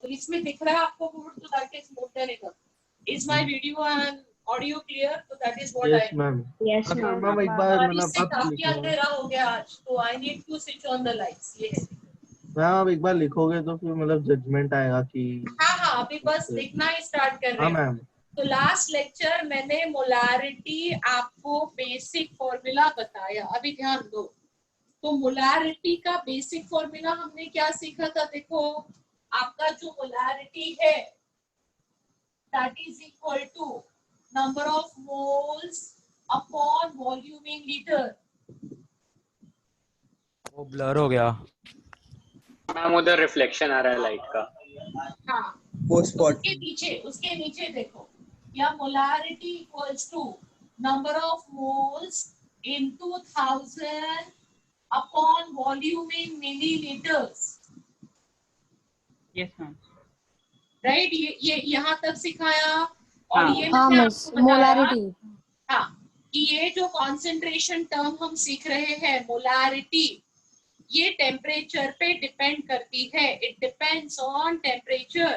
तो इसमें दिख रहा है आपको बोर्ड, तो that is more than enough. Is my video and audio clear? तो that is what I. Yes ma'am. Yes अच्छा मैम. मैम एक बार और मतलब इससे आप काफी लिखो. अंधेरा हो गया आज, तो I need to switch on the lights. ये है. मैम आप एक बार लिखोगे तो फिर मतलब जजमेंट आएगा कि. हाँ, अभी बस लिखना ही स्टार्ट कर रहे हाँ हैं. मैम. तो लास्ट लेक्चर मैंने मोलारिटी आपको बेसिक फॉर्मूला बताया. अभी ध्यान दो. तो मोलारिटी का बेसिक फॉर्मूला हमने क्या सीखा था? देखो, आपका जो मोलारिटी है that is equal to number of moles upon volume in litre. वो ब्लर हो गया मैम, उधर रिफ्लेक्शन आ रहा है लाइट का. हाँ, वो स्पॉट. उसके नीचे देखो, या molarity equals to number of moles into 1000 upon volume in millilitres. Yes ma'am. Right. ये यहाँ तक सिखाया. और हाँ. ये हाँ मैंने मिस, आपको बताया, मोलारिटी. हाँ, कि ये जो कॉन्सेंट्रेशन टर्म हम सीख रहे हैं मोलारिटी, ये टेम्परेचर पे डिपेंड करती है. इट डिपेंड्स ऑन टेम्परेचर,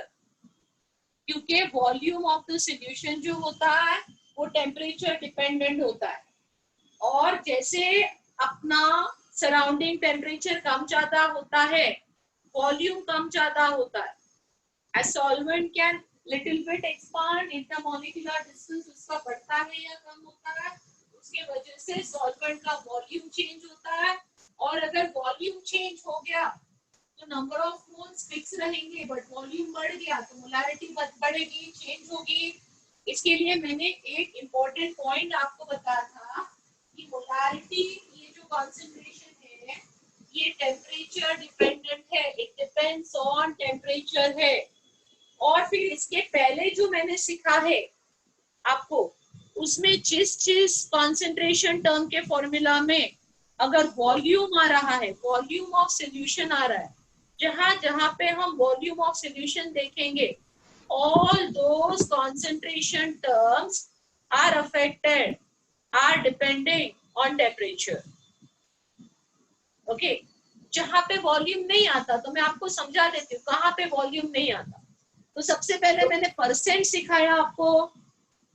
क्योंकि वॉल्यूम ऑफ द सॉल्यूशन जो होता है वो टेम्परेचर डिपेंडेंट होता है. और जैसे अपना सराउंडिंग टेम्परेचर कम ज्यादा होता है, वॉल्यूम कम ज्यादा होता है. A solvent can little bit expand, intermolecular distance उसका बढ़ता है या कम होता है, उसके वजह से सॉल्वेंट का वॉल्यूम चेंज होता है. और अगर वॉल्यूम चेंज हो गया तो नंबर ऑफ मोल्स फिक्स रहेंगे, बट वॉल्यूम बढ़ गया तो मोलारिटी बढ़ेगी, चेंज होगी. इसके लिए मैंने एक इम्पोर्टेंट पॉइंट आपको बताया था कि मोलारिटी, ये जो कॉन्सेंट्रेशन है, ये टेम्परेचर डिपेंडेंट है. इट डिपेंड्स ऑन टेम्परेचर है. और फिर इसके पहले जो मैंने सीखा है आपको, उसमें जिस कॉन्सेंट्रेशन टर्म के फॉर्मूला में अगर वॉल्यूम आ रहा है, वॉल्यूम ऑफ सॉल्यूशन आ रहा है, जहां जहां पे हम वॉल्यूम ऑफ सॉल्यूशन देखेंगे, all those concentration terms are affected, are depending on temperature. Okay, जहां पे वॉल्यूम नहीं आता, तो मैं आपको समझा देती हूँ कहाँ पे वॉल्यूम नहीं आता. तो सबसे पहले मैंने परसेंट सिखाया आपको.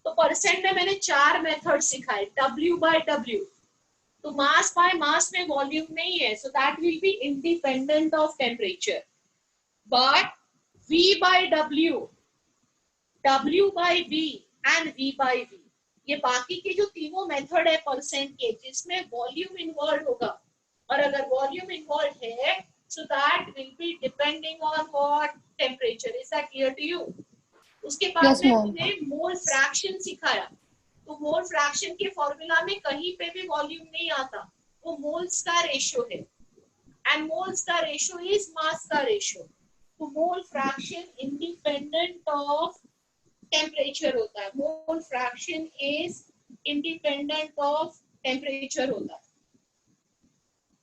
तो परसेंट में मैंने 4 मेथड सिखाए. W by W, तो मास बाय मास में वॉल्यूम नहीं है, so that will be independent of temperature. But V by W, W by V and V by V, ये बाकी के जो तीनों मेथड है परसेंट के, जिसमें वॉल्यूम इन्वॉल्व होगा. और अगर वॉल्यूम इन्वॉल्व है, so that will be depending on what temperature. Is that clear to you? उसके बाद Yes, में ma'am. हमने मोल फ्रैक्शन सिखाया. तो मोल फ्रैक्शन के फॉर्मूला में कहीं पे भी वॉल्यूम नहीं आता, वो मोल्स का रेशियो है. एंड मोल्स का रेशियो इज मास का रेशियो. तो mole fraction independent of temperature होता है. Mole fraction is independent of temperature होता है.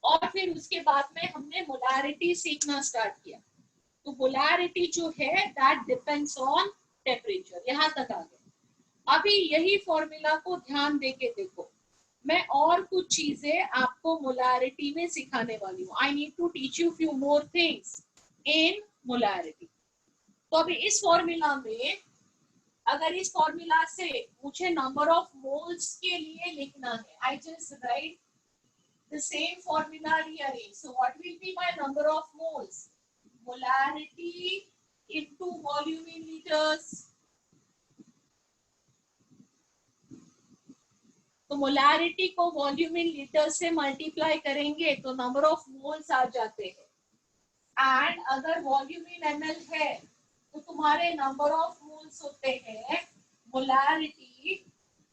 और फिर उसके बाद में हमने मोलारिटी सीखना स्टार्ट किया. तो मोलारिटी जो है दैट डिपेंड्स ऑन टेम्परेचर. यहाँ तक आ गए. अभी यही फॉर्मूला को ध्यान देके देखो, मैं और कुछ चीजें आपको मोलारिटी में सिखाने वाली हूँ. I need to teach you few more things in molarity. तो अभी इस फॉर्मूला में, अगर इस फॉर्मूला से मुझे नंबर ऑफ मोल्स के लिए लिखना है, I just right the same formula rearranged. So what will be my number of moles? Molarity into volume in liters. तो मोलारिटी को वॉल्यूम इन लीटर से मल्टीप्लाई करेंगे तो नंबर ऑफ मोल्स आ जाते हैं. एंड अगर वॉल्यूम इन ml है तो तुम्हारे नंबर ऑफ मोल्स होते हैं मोलारिटी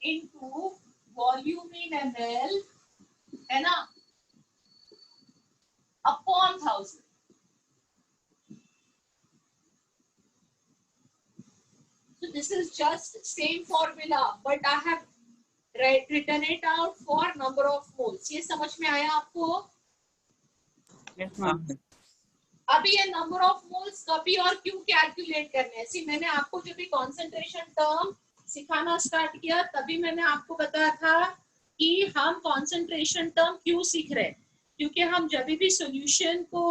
इनटू वॉल्यूम इन ml, है ना, upon 1000. So this is just same formula, but I have written it out for number of moles. ये समझ में आया आपको? Yes ma'am. अभी ये नंबर ऑफ मोल्स कभी और क्यों कैलकुलेट करने हैं. मैंने आपको जब भी कॉन्सेंट्रेशन टर्म सिखाना स्टार्ट किया, तभी मैंने आपको बताया था कि हम कॉन्सेंट्रेशन टर्म क्यों सीख रहे हैं. क्योंकि हम जब भी सॉल्यूशन को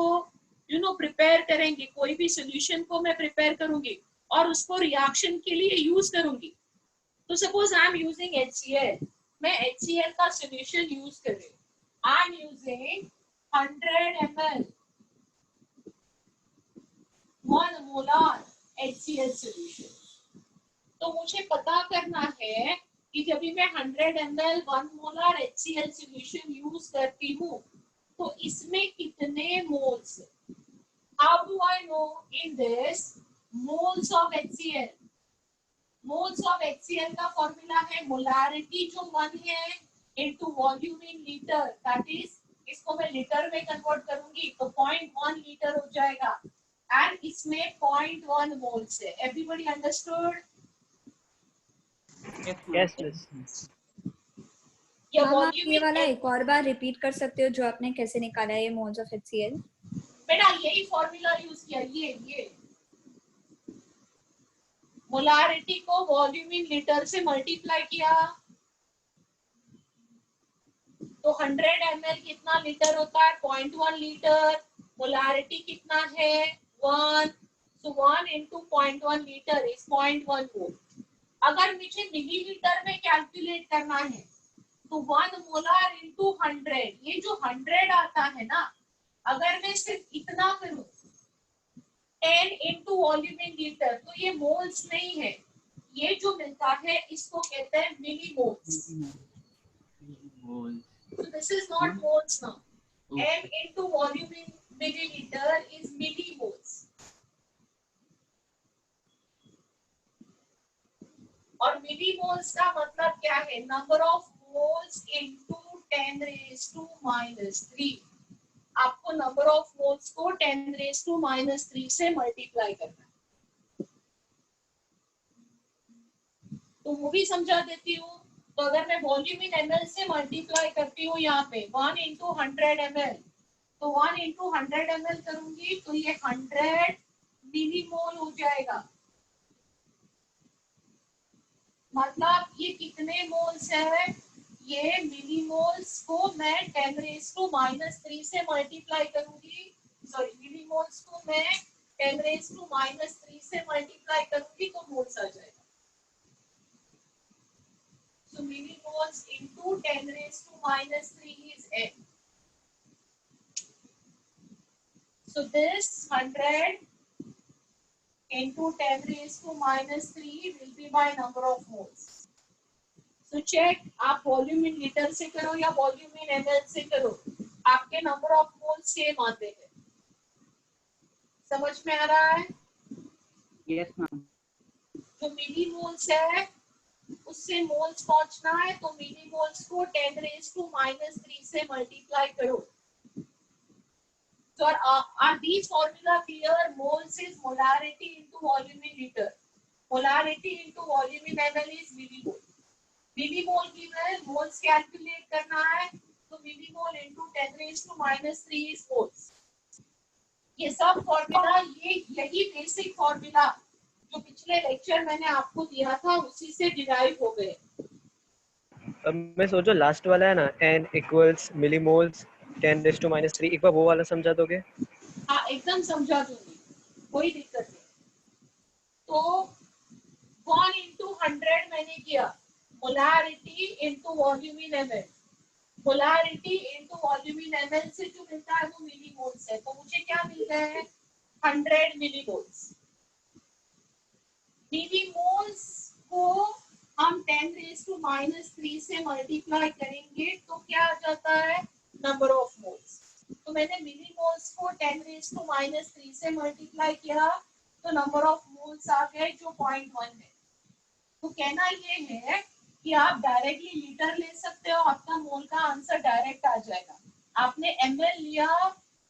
प्रिपेयर करेंगे, कोई भी सोल्यूशन को मैं प्रिपेयर करूंगी और उसको रिएक्शन के लिए यूज करूंगी। तो suppose I am using HCl, मैं HCl का सोल्यूशन यूज कर रही हूँ। I am using 100 ml 1 molar HCl solution. तो मुझे पता करना है कि जब भी मैं 100 ml 1 molar HCl solution use करती हूँ तो इसमें कितने moles. How do I know in this moles of HCl? Moles of HCl का फॉर्मूला है मोलारिटी जो 1 है into volume in litre, that is इसको मैं लीटर में कन्वर्ट करूंगी तो 0.1 लीटर हो जाएगा एंड इसमें 0.1 मोल्स है। Everybody understood? Yes, ma'am. Yes miss. ये मैम आप वॉल्यूम ये वाला इन, एक और बार रिपीट कर सकते हो जो आपने कैसे निकाला है ये मोल्स ऑफ HCl? बेटा यही फॉर्मूला यूज किया, ये मोलारिटी को वॉल्यूम इन लीटर से मल्टीप्लाई किया तो 100 ml कितना लीटर होता है, 0.1 लीटर। मोलारिटी कितना है 1, so 1 into 0.1 लीटर is 0.1 मोल। अगर मुझे मिलीलीटर में कैलकुलेट करना है तो 1 मोलर इंटू 100, ये जो 100 आता है ना, अगर मैं सिर्फ इतना करूं 10 इंटू वॉल्यूम इन लीटर तो ये मोल्स नहीं है, ये जो मिलता है इसको कहते हैं millimoles. So this is not moles now. M into volume in milliliter is millimoles. और millimoles का मतलब क्या है, number of moles into 10 raised to minus 3। आपको नंबर ऑफ मोल्स को 10 raised to minus 3 से मल्टीप्लाई करना है। तो वो भी समझा देती हूँ। तो अगर मैं वॉल्यूम इन ml से मल्टीप्लाई करती हूँ यहाँ पे 1 into 100 ml, तो 1 into 100 ml करूंगी तो ये 100 मिलीमोल हो जाएगा। मतलब ये कितने मोल्स है, ये मिलीमोल्स को मैं 10 raised to minus 3 से मल्टीप्लाई करूंगी, सॉरी मिलीमोल्स को मैं 10 raised to minus 3 से मल्टीप्लाई करूंगी तो मोल्स आ जाएगा। So millimoles into 10 raised to minus 3 is n. So this 100 into 10 raised to minus 3 will be my number of moles. So check, आप volume in litre से करो या वॉल्यूम इन ml से करो, आपके नंबर ऑफ मोल्स सेम आते हैं। समझ में आ रहा है? Yes, ma'am. जो मिलीमोल्स है उससे मोल्स पहुंचना है तो मिलीमोल्स को 10 raised to minus 3 से मल्टीप्लाई करो। So are these formula clear? Moles is molarity into volume in liter. Molarity into volume in ml is millimole. Millimole की वैल्यू मोल्स कैलकुलेट करना है तो millimole into 10 raised to minus 3 is moles। ये सब formula, यही basic formula जो पिछले lecture मैंने आपको दिया था उसी से डिराइव हो गए। अब मैं सोचो लास्ट वाला है ना, n equals millimoles 10 raised to minus 3, एक बार वो वाला समझा दोगे? हाँ एकदम समझा दूंगी, कोई दिक्कत नहीं। तो 1 into 100 मैंने किया, मोलारिटी into वॉल्यूम इन ml, मोलारिटी into वॉल्यूम इन ml से जो मिलता है वो मिलीमोल्स है, तो मुझे क्या मिल गया है 100 मिलीमोल्स। मिलीमोल्स को हम 10 raised to minus 3 से मल्टीप्लाई करेंगे तो क्या आ जाता है, नंबर ऑफ मोल्स। तो मैंने मिलीमोल्स को 10 raised to minus 3 से मल्टीप्लाई किया तो नंबर ऑफ मोल्स आ गए जो 0.1 है। तो कहना ये है कि आप डायरेक्टली लीटर ले सकते हो, आपका मोल का आंसर डायरेक्ट आ जाएगा। आपने ml लिया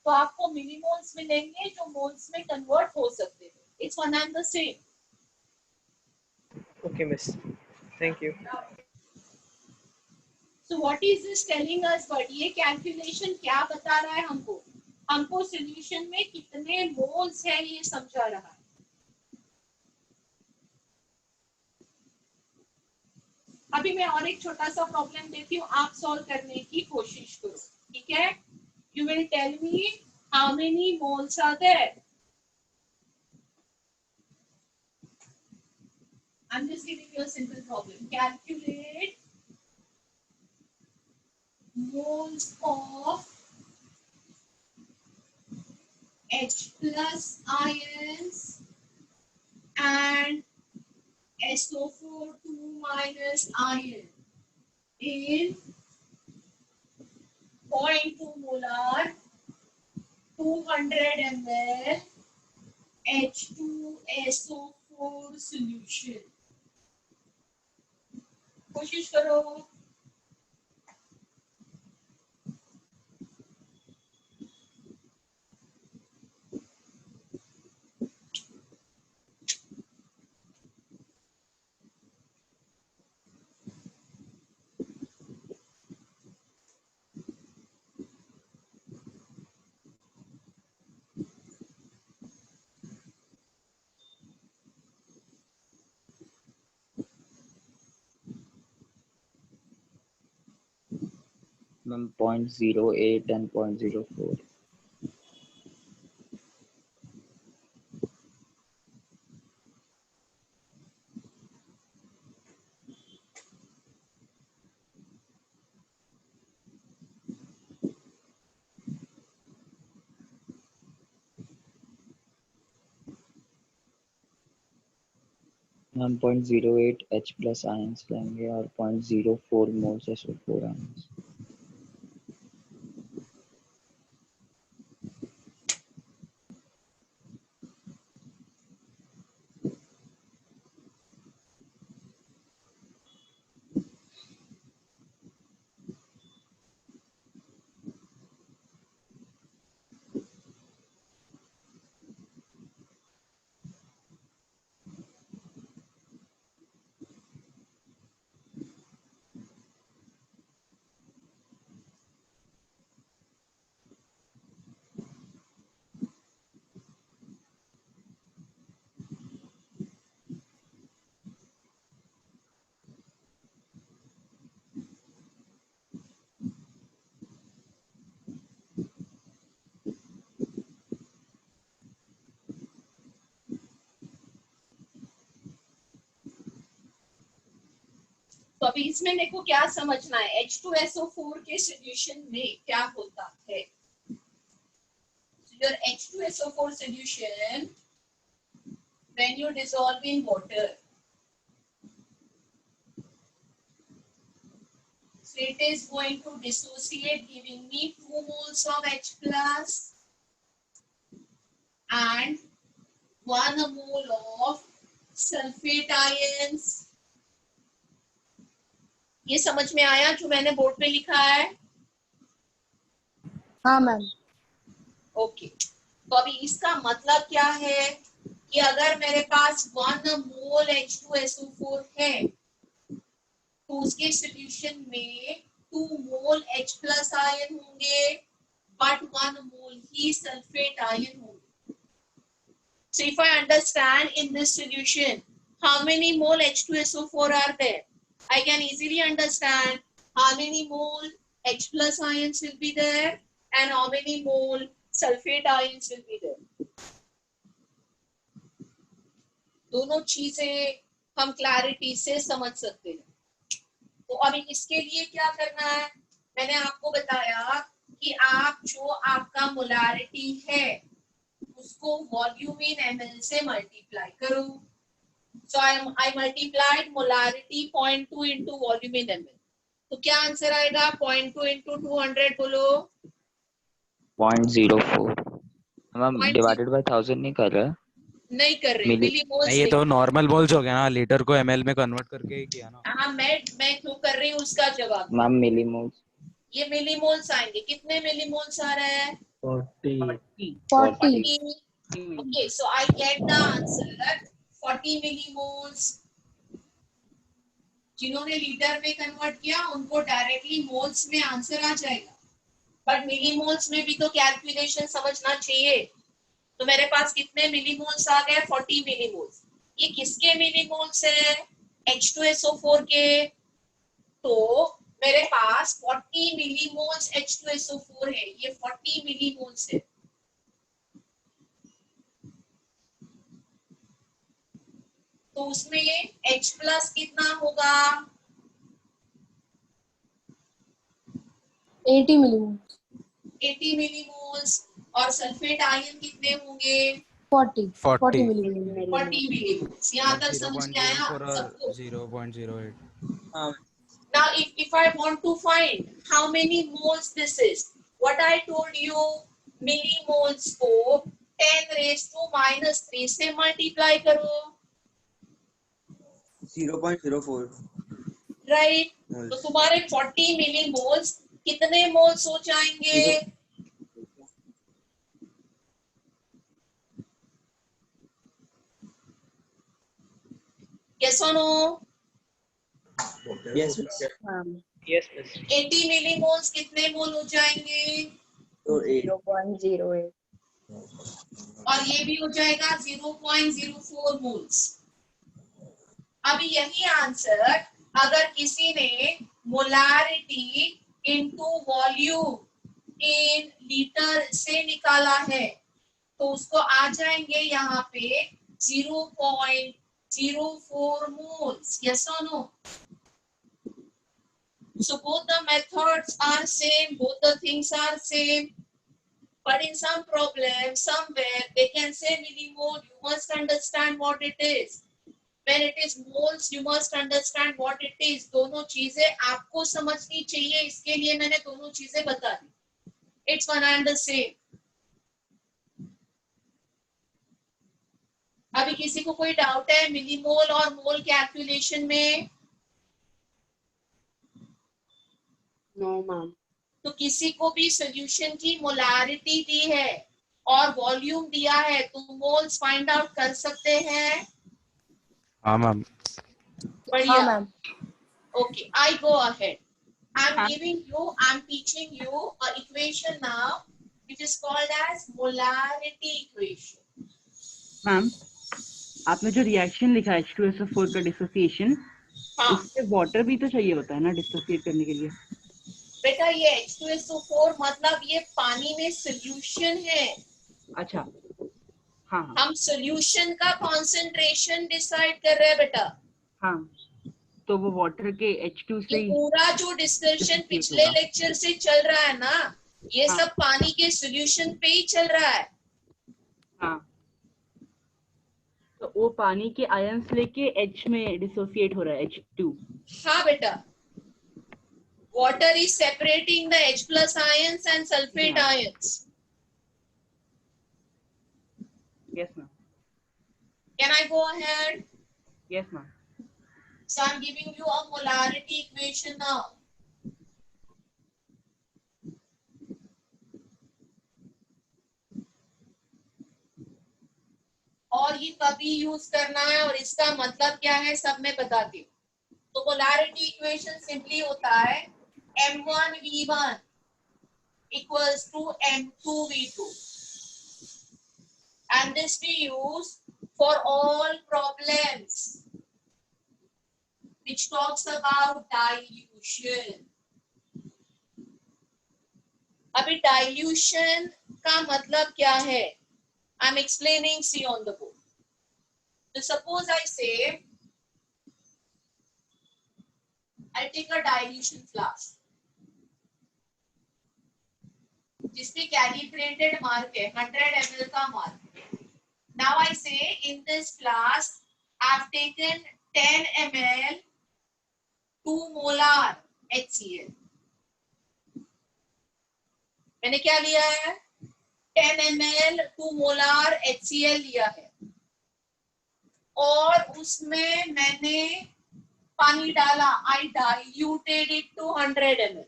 तो आपको मिलीमोल्स मिलेंगे जो मोल्स में कन्वर्ट हो सकते हैं। It's one and the same. Okay miss, thank you. So what is this telling us? But ये कैलकुलेशन क्या बता रहा है हमको? हमको सॉल्यूशन में कितने मोल्स है ये समझा रहा है। अभी मैं और एक छोटा सा प्रॉब्लम देती हूँ, आप सॉल्व करने की कोशिश करो, ठीक है? You will tell me How many moles are there? I'm just giving you a simple problem. Calculate moles of H plus ions and SO4 2 minus ion in 0.2 molar 200 ml H2SO4 solution. कोशिश करो. Ma'am 0.08 and 0.04. हम 0.08 H plus ions लेंगे और 0.04 moles SO4 ions. तो अभी इसमें देखो क्या समझना है. H2SO4 के सॉल्यूशन में क्या होता है. So your H2SO4 solution, when you dissolve in water, so it is going to dissociate, giving me 2 moles of H plus and 1 mole of sulfate ions. ये समझ में आया जो मैंने बोर्ड पे लिखा है? हाँ मैम. ओके. तो अभी इसका मतलब क्या है कि अगर मेरे पास 1 मोल H2SO4 है तो उसके सॉल्यूशन में 2 मोल H प्लस आयन होंगे but 1 mole he sulphate ion होंगे. So if I understand in this solution how many mole H2SO4 are there, I can easily understand how many mole H plus ions will be there and how many mole sulfate ions will be there. दोनों चीजें हम clarity से समझ सकते हैं. तो अभी इसके लिए क्या करना है, मैंने आपको बताया कि आप जो आपका मोलारिटी है उसको वॉल्यूम इन ml से मल्टीप्लाई करो. So I multiplied molarity 0.2 into volume in ml. तो क्या आंसर आएगा? 0.2 into 200 बोलो. 0.04. मैम डिवाइडेड बाय 1000 नहीं कर रहा. नहीं कर रही. मिलीमोल्स. ये तो नॉर्मल मोल्स हो गया ना, लीटर को ml में कन्वर्ट करके ही किया ना. हाँ मैं क्यों कर रही हूँ उसका जवाब. Ma'am millimoles. ये मिलीमोल्स आएंगे. कितने मिलीमोल्स आ रहे हैं? 40. Okay, so I get the answer 40 millimoles. जिन्होंने लीटर में कन्वर्ट किया उनको डायरेक्टली मोल्स में आंसर आ जाएगा, बट मिलीमोल्स में भी तो कैलकुलेशन समझना चाहिए. तो मेरे पास कितने मिलीमोल्स आ गए? 40 मिलीमोल्स. ये किसके मिलीमोल्स है? H2SO4 के. तो मेरे पास 40 मिलीमोल्स H2SO4 है. ये 40 मिलीमोल्स है. तो उसमें H प्लस कितना होगा? 80 मिलीमोल्स 80 मिलीमोल्स। और सल्फेट आयन कितने होंगे? 40 40 मिलीमोल्स 40 मिलीमोल्स। यहाँ तक समझ में आया 0.04 और सबको? 0.08 Now if I want to find how many moles this is, what I told you, millimoles को 10 raised to minus 3 से multiply करो, 0.04 right? तो तुम्हारे 40 मिलीमोल्स कितने मोल्स हो जाएंगे? Yes or no? yes Yes, miss. 80 millimoles कितने मोल हो जाएंगे? तो 8 0.08 और ये भी हो जाएगा 0.04 मोल्स। अभी यही आंसर अगर किसी ने molarity into volume in litre से निकाला है तो उसको आ जाएंगे यहाँ पे 0.04 moles. Yes or no? So both the methods are same, both the things are same. But in some problem, somewhere they can say millimole. You must understand what it is. When it is moles, you must understand what it is. दोनों चीजें आपको समझनी चाहिए, इसके लिए मैंने दोनों चीजें बता दी. It's one and the same. अभी किसी को कोई डाउट है मिलीमोल और मोल कैलकुलेशन में? नो मैम तो किसी को भी सॉल्यूशन की मोलारिटी दी है और वॉल्यूम दिया है तो मोल्स फाइंड आउट कर सकते हैं? हाँ मैम बढ़िया. Ma'am Okay, I go ahead. I'm teaching you an equation now, which is called as molarity equation. Ma'am आपने जो रिएक्शन लिखा है H2SO4 का डिसोसिएशन, हाँ उससे वाटर भी तो चाहिए होता है ना डिसोसिएट करने के लिए. बेटा, ये H2SO4 मतलब ये पानी में सोल्यूशन है. अच्छा हाँ हाँ हम सोल्यूशन का कॉन्सेंट्रेशन डिसाइड कर रहे हैं बेटा. हाँ, तो वो वाटर के H2 से ये ही. पूरा जो डिस्कशन Dissociate पिछले होगा. लेक्चर से चल रहा है ना, ये हाँ. सब पानी के सोल्यूशन पे ही चल रहा है. हाँ, तो वो पानी के आयंस लेके H में डिसोसिएट हो रहा है H2. हाँ बेटा, water is separating the H plus ions and sulfate Yeah. ions. Yes ma'am. Can I go ahead? Yes ma'am. So I'm giving you a molarity equation now. और ये कभी यूज करना है और इसका मतलब क्या है सब मैं बताती हूँ. तो मोलारिटी इक्वेशन सिंपली होता है M1V1 equals to M2V2, and this we use for all problems which talks about dilution. अभी dilution का मतलब क्या है? I'm explaining, see on the board. So suppose I say I take a dilution flask जिसपे calibrated mark है 100 ml का mark. Now I say in this flask I've taken 10 ml 2 molar HCl. मैंने क्या लिया है? 10 ml 2 molar HCl लिया है और उसमें मैंने पानी डाला. I diluted it to 100 ml.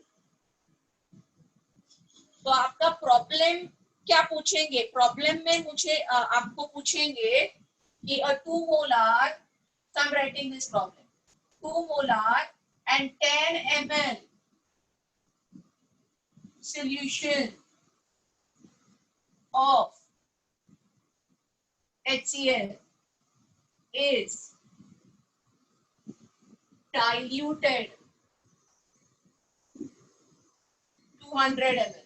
तो आपका प्रॉब्लम क्या पूछेंगे? प्रॉब्लम में मुझे आपको पूछेंगे कि 2 molar, so I'm writing this problem, 2 molar and 10 ml solution of HCl is diluted to 100 ml.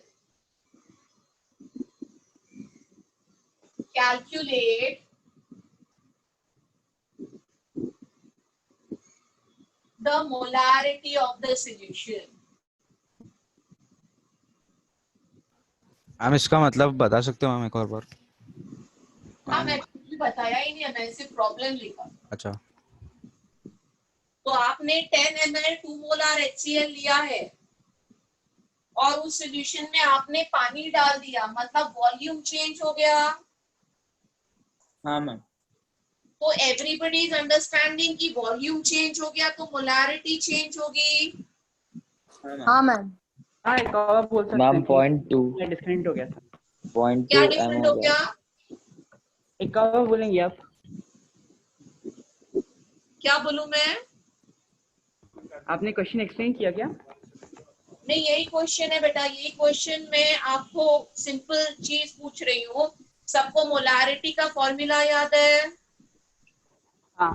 Calculate the molarity of the solution. Ma'am इसका मतलब बता सकते हो मैम एक और बार? हाँ, मैं कुछ बताया ही नहीं है, मैंने सिर्फ प्रॉब्लम लिखा। अच्छा, तो आपने 10 ml 2 मोलार HCl लिया है और उस सॉल्यूशन में आपने पानी डाल दिया, मतलब वॉल्यूम चेंज हो गया। हाँ मैम। तो एवरीबडी इज अंडरस्टैंडिंग कि वॉल्यूम चेंज हो गया तो मोलारिटी चेंज होगी। हाँ मैम। हाँ एक और बोल सकते मैम हैं 0.2 डिफरेंट हो गया था। 0.2 क्या m डिफरेंट हो हो गया। गया? एक और बोलेंगे आप? क्या बोलूं मैं? आपने क्वेश्चन एक्सप्लेन किया क्या? नहीं, यही क्वेश्चन है बेटा, यही क्वेश्चन में आपको सिंपल चीज पूछ रही हूँ। सबको मोलारिटी का फॉर्मूला याद है? हाँ।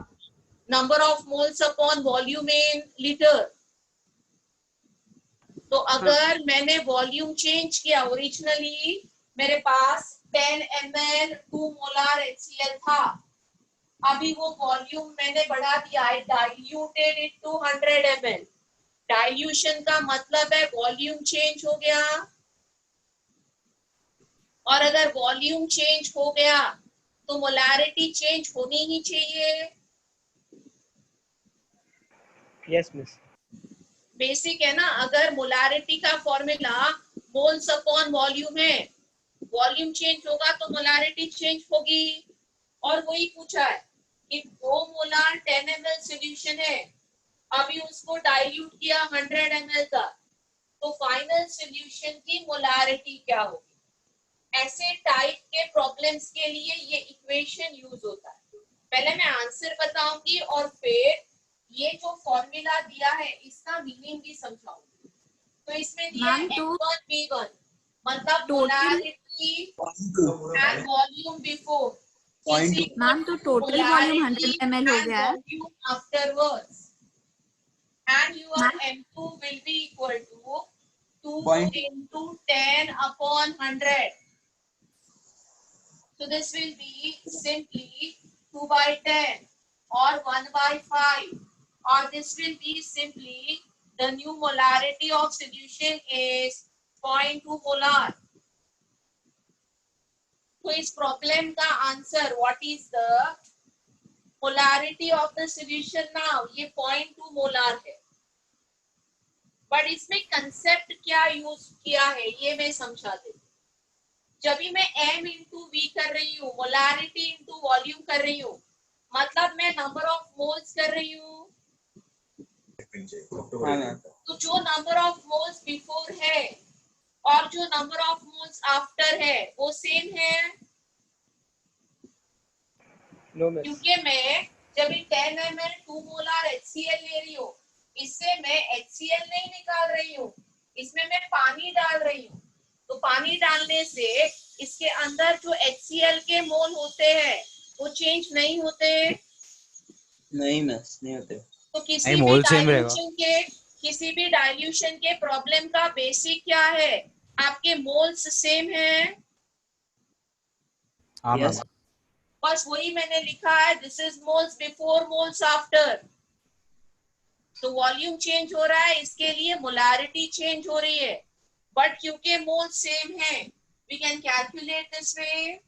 Number of moles upon volume in litre. तो अगर मैंने वॉल्यूम चेंज किया, ओरिजिनली मेरे पास 10 ml 2 मोलार HCl था, अभी वो वॉल्यूम मैंने बढ़ा दिया, I diluted it to 100 ml। Dilution का मतलब है वॉल्यूम चेंज हो गया, और अगर वॉल्यूम चेंज हो गया तो मोलारिटी चेंज होनी ही चाहिए। Yes miss. बेसिक है ना। अगर मोलारिटी का फॉर्मूला मोल्स अपॉन वॉल्यूम है, वॉल्यूम चेंज होगा तो मोलारिटी चेंज होगी। और वही पूछा है कि 2 मोलार 10 ml सॉल्यूशन है, अभी उसको डाइल्यूट किया 100 ml तक, तो फाइनल सॉल्यूशन की मोलारिटी क्या होगी। ऐसे टाइप के प्रॉब्लम्स के लिए ये इक्वेशन यूज होता है। पहले मैं आंसर बताऊंगी और फिर ये जो फॉर्मूला दिया है इसका मीनिंग भी समझाऊंगी। तो इसमें दिया है F1 V1 मतलब molarity and volume before. Ma'am तो टोटल वॉल्यूम 100 ml हो गया है। Volume afterwards and your M2 will be equal to 2 into 10 upon 100. So this will be simply 2 by 10 or 1 by 5, or this will be simply the new molarity of solution is 0.2 molar. तो इस problem का answer what is the molarity of the solution now, ये 0.2 molar है। But इसमें concept क्या use किया है ये मैं समझा देती। जब भी मैं m इंटू वी कर रही हूँ, मोलारिटी इंटू वॉल्यूम कर रही हूँ, मतलब मैं नंबर ऑफ मोल्स कर रही हूँ। तो जो नंबर ऑफ मोल्स बिफोर है और जो नंबर ऑफ मोल्स आफ्टर है वो सेम है। No miss. क्योंकि मैं जब 10 ml 2 मोलार HCl ले रही हूँ, इससे मैं HCl नहीं निकाल रही हूँ, इसमें मैं पानी डाल रही हूँ। तो पानी डालने से इसके अंदर जो HCl के मोल होते हैं वो चेंज नहीं होते। नहीं मिस, नहीं होते। तो किसी भी डाइल्यूशन के प्रॉब्लम का बेसिक क्या है, आपके मोल्स सेम है। हाँ मैम। बस वही मैंने लिखा है, this is moles before moles after. तो वॉल्यूम चेंज हो रहा है, इसके लिए मोलारिटी चेंज हो रही है, बट क्योंकि मोल सेम है we can calculate this way.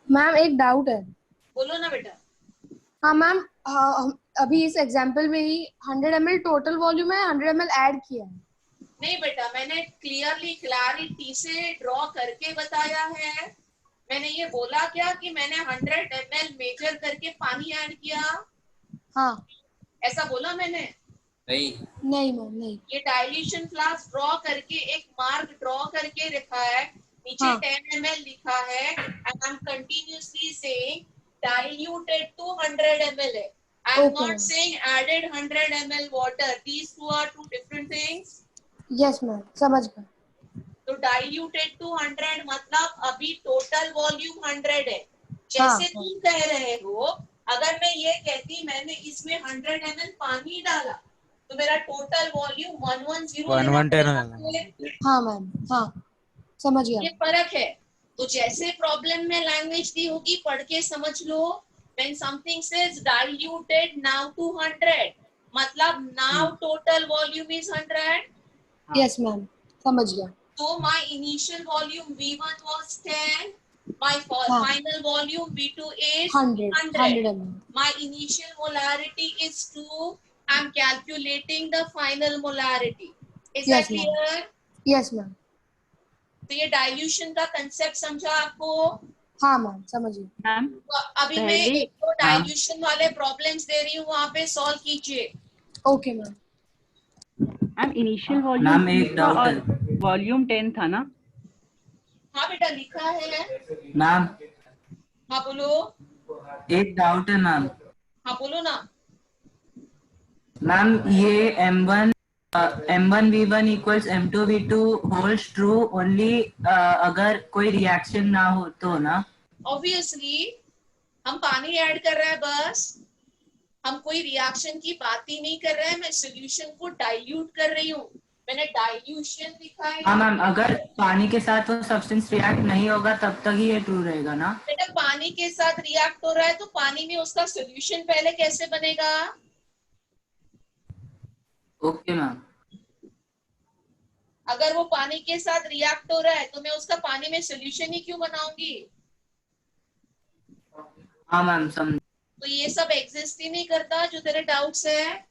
Ma'am एक डाउट है। बोलो ना बेटा। हाँ मैम, अभी इस एग्जांपल में ही 100 ml टोटल वॉल्यूम है, 100 ml ऐड किया है। नहीं बेटा, मैंने क्लैरिटी से ड्रॉ करके बताया है। मैंने ये बोला क्या कि मैंने 100 ml मेजर करके पानी ऐड किया? हाँ, ऐसा बोला मैंने? नहीं मैम, नहीं। ये डाइल्यूशन फ्लास्क ड्रॉ करके एक मार्क ड्रॉ करके रखा है, नीचे हाँ। 10 ml लिखा है, and I am continuously saying diluted to 100 ml है। I am Okay, not saying added 100 ml water. These two are two different things. Yes ma'am, समझ गए। तो diluted to 100 मतलब अभी टोटल वॉल्यूम 100 है। जैसे तुम कह रहे हो, अगर मैं ये कहती मैंने इसमें 100 ml पानी डाला तो मेरा टोटल वॉल्यूम 110 हाँ मैम, हाँ समझ गया। ये फर्क है। तो जैसे प्रॉब्लम में लैंग्वेज दी होगी पढ़ के समझ लो। When something says diluted now to 100, मतलब now total volume is 100. Yes, ma'am. समझ गया. So my initial volume V1 was 10. My हाँ. final volume V2 is 100 ml. My initial molarity is 2. I'm calculating the final molarity. Is Yes, that ma'am. clear? Yes, ma'am. तो ये dilution का concept समझा आपको? हाँ ma'am, समझ गई. Ma'am तो अभी मैं पहले एक तो डाइल्यूशन वाले प्रॉब्लम्स दे रही हूँ, वहाँ पे सॉल्व कीजिए. Okay ma'am. Ma'am initial ma'am volume एक डाउट और है. वॉल्यूम 10 था ना? हाँ बेटा लिखा है. मैम हाँ बोलो. एक डाउट है मैम. हाँ बोलो ना. मैम ये M1 V1 equals M2 V2 holds true only अगर कोई रिएक्शन ना हो तो ना. ऑब्वियसली हम पानी ऐड कर रहे हैं, बस हम कोई रिएक्शन की बात ही नहीं कर रहे हैं. मैं सॉल्यूशन को डाइल्यूट कर रही हूँ. मैंने डाइल्यूशन लिखा है. हाँ मैम, अगर पानी के साथ वो सब्सटेंस रिएक्ट नहीं होगा तब तक ही ये ट्रू रहेगा ना. बेटा पानी के साथ रिएक्ट हो रहा है तो पानी में उसका सॉल्यूशन पहले कैसे बनेगा? Okay ma'am. अगर वो पानी के साथ रिएक्ट हो रहा है तो मैं उसका पानी में सॉल्यूशन ही क्यों बनाऊंगी? हाँ मैम समझ. तो ये सब एग्जिस्ट ही नहीं करता जो तेरे डाउट्स है.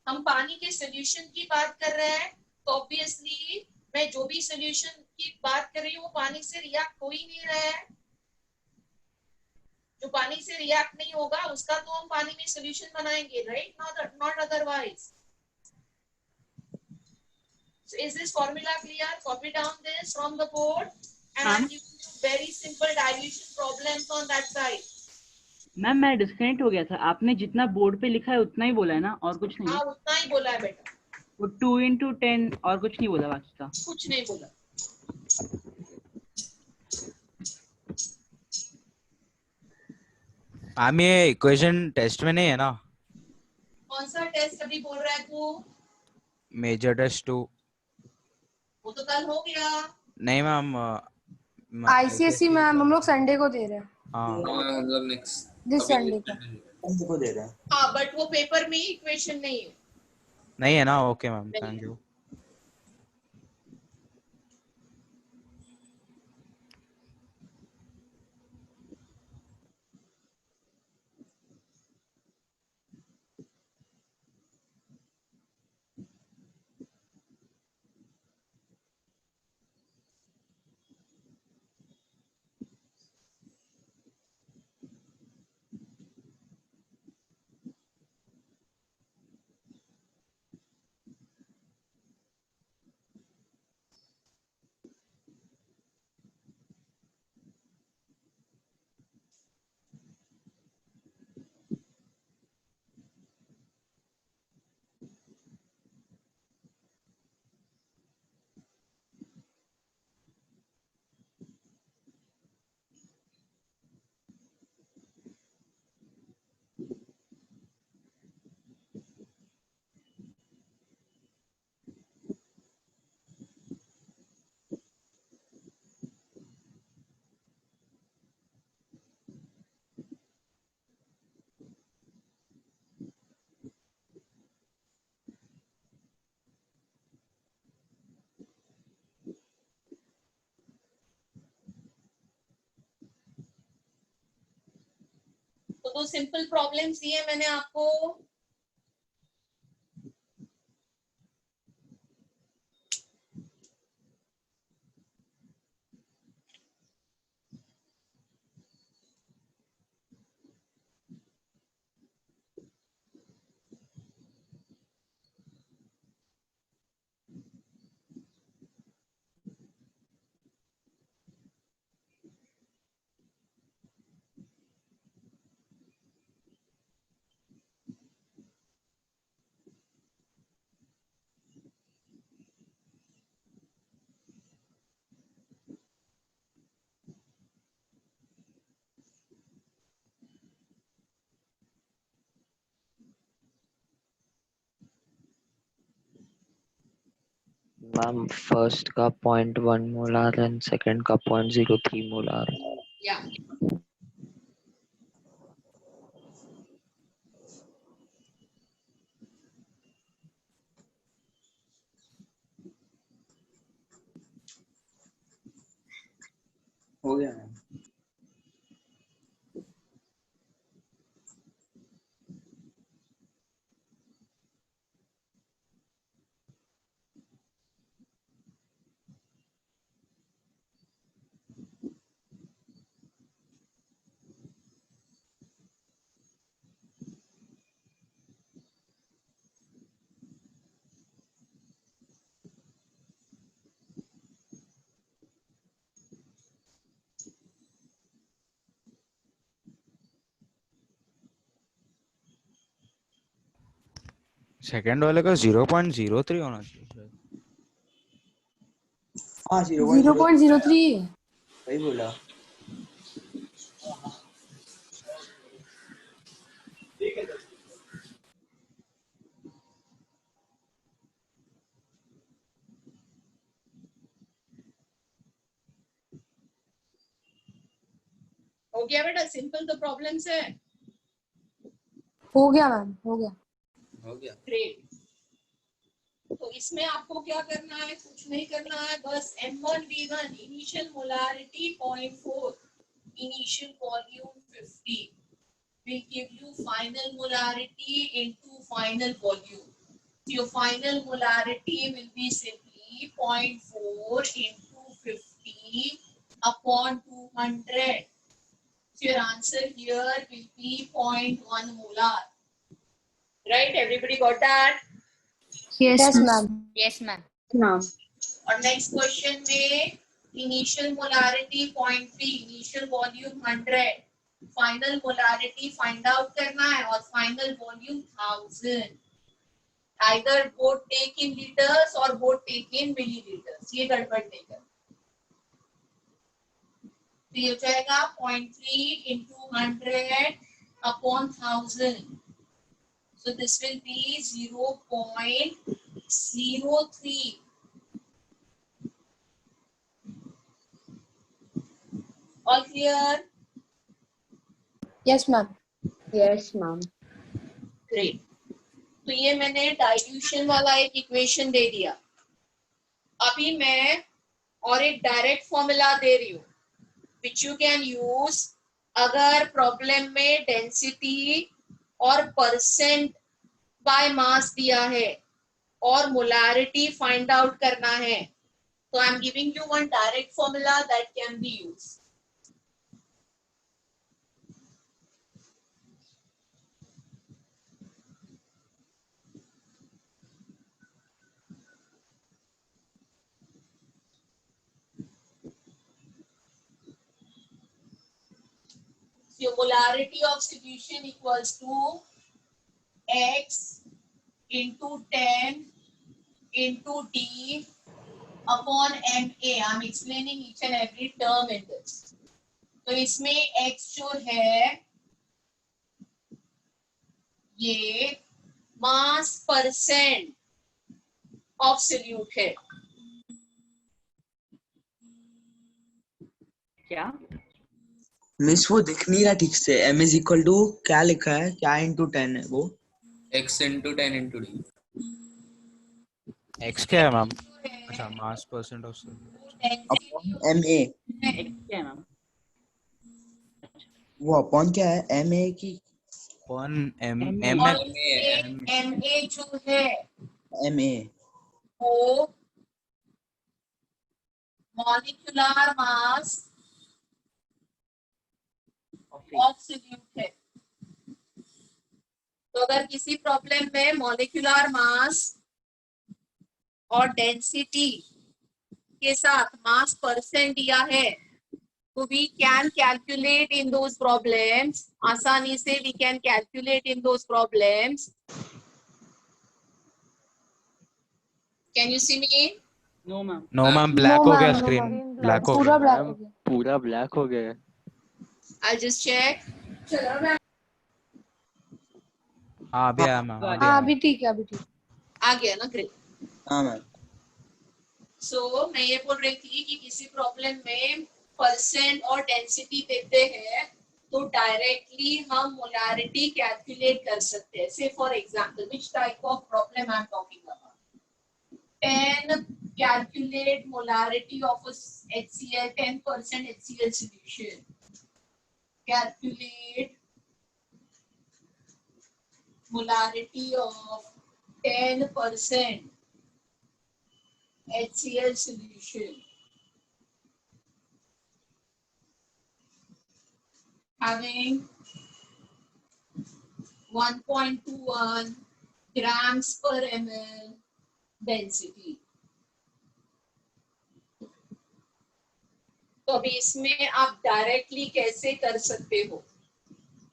हम पानी के सॉल्यूशन की बात कर रहे हैं तो ऑब्वियसली मैं जो भी सॉल्यूशन की बात कर रही हूँ वो पानी से रिएक्ट हो ही नहीं रहा है. जो पानी से रिएक्ट नहीं होगा उसका तो हम पानी में सॉल्यूशन बनाएंगे, right? Not otherwise. So is this formula clear? Copy down this from the board and I'm giving you very simple dilution problems on that side. Ma'am मैं डिस्कनेक्ट हो गया था. आपने जितना बोर्ड पे लिखा है उतना ही बोला है ना, और कुछ नहीं? हाँ उतना ही बोला है बेटा. वो 2 into 10 और कुछ नहीं बोला बाकी का? कुछ नहीं बोला. मैम ये इक्वेशन टेस्ट में नहीं है ना? कौन सा टेस्ट अभी बोल रहा है तू? Major test 2. वो तो कल हो गया. नहीं मैम, आईसीएसई मैम हम लोग संडे को दे रहे हैं. हाँ मतलब नेक्स्ट दिस संडे को दे रहा है. हाँ बट वो पेपर में इक्वेशन नहीं है. नहीं है ना? Okay ma'am, thank you. तो दो सिंपल प्रॉब्लम्स दिए मैंने आपको. मैम फर्स्ट का 0.1 मोलार एंड सेकंड का 0.03 मोलार. या हो गया मैम। सेकंड वाले का 0.03 होना चाहिए शायद। हाँ 0.03 वही बोला। हो गया बेटा, सिंपल तो प्रॉब्लम्स है। हो गया मैम, हो गया। हो गया। ग्रेट। तो इसमें आपको क्या करना है, कुछ नहीं करना है, बस M1V1 initial molarity 0.4, initial volume 50 will give you final molarity into final volume. So your final molarity will be simply 0.4 into 50 upon 200. So your answer here will be 0.1 molar. Right? Everybody got that? Yes ma'am. Yes, ma'am. और next question में initial molarity 0.3, initial volume 100, final molarity find out करना है और final volume 1000। Either both take in litres और both take in millilitres, ये गड़बड़ नहीं कर। तो ये हो जाएगा 0.3 into 100 upon 1000. So this will be 0.03. All clear? Yes ma'am. Yes ma'am. Great. तो ये मैंने डाइल्यूशन वाला एक इक्वेशन दे दिया। अभी मैं और एक डायरेक्ट फॉर्मूला दे रही हूँ विच यू कैन यूज अगर प्रॉब्लम में डेंसिटी और परसेंट बाय मास दिया है और मोलारिटी फाइंड आउट करना है, तो I am giving you one direct formula that can be used. So molarity of solution equals to X into 10 into D upon MA. I'm explaining each and every term in this. तो इसमें X जो है ये मास percent of solute है। क्या miss वो दिख नहीं रहा ठीक से। m इज इक्वल टू क्या लिखा है, क्या इंटू 10 है वो? x into 10 into d. X क्या है मैम? अच्छा, मास परसेंट ऑफ अपॉन ma। क्या है मैम? वो अपॉन क्या है, ma की? Upon M MA। MA जो है ma। वो मॉलिक्यूलर मास ऑफ सोल्यूट है। तो अगर किसी प्रॉब्लम में मॉलिक्यूलर मास और डेंसिटी के साथ मास परसेंट दिया है, तो we can calculate in those problems, आसानी से we can calculate in those problems. Can you see me? No ma'am. No ma'am, black हो गया no, स्क्रीन, ma'am. ब्लैक हो पूरा गया। ब्लैक हो गया। पूरा ब्लैक हो गया है। I'll just check. हाँ अभी आया मैम, अभी हाँ आया। अभी ठीक है, अभी ठीक। आ गया ना? ग्रेट। हाँ मैम। सो मैं ये बोल रही थी कि किसी प्रॉब्लम में परसेंट और डेंसिटी देते हैं तो डायरेक्टली हम मोलारिटी कैलकुलेट कर सकते हैं। से for example which type of problem I am talking about. 10 calculate molarity of a HCl 10% HCl solution. Calculate molarity of 10% HCl solution having 1.21 grams per ml density. तो अभी इसमें आप डायरेक्टली कैसे कर सकते हो?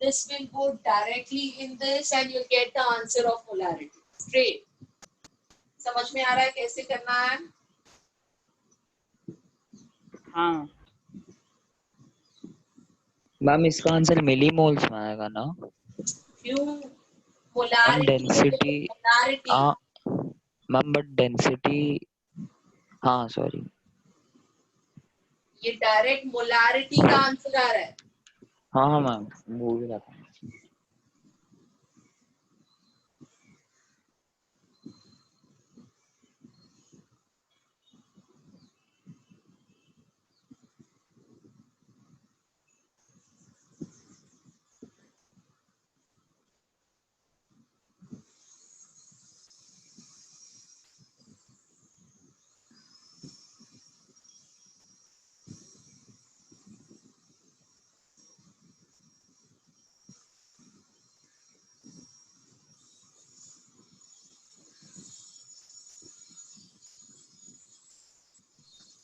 This will go directly in this and you'll get the answer of molarity straight. समझ में आ रहा है कैसे करना है? हाँ मैम इसका आंसर मिलीमोल्स में आएगा ना? क्यों? molarity डेंसिटी molarity हाँ मैम बट डेंसिटी हाँ सॉरी ये डायरेक्ट मोलारिटी का आंसर आ रहा है. हाँ हाँ मैम भूल रहा था.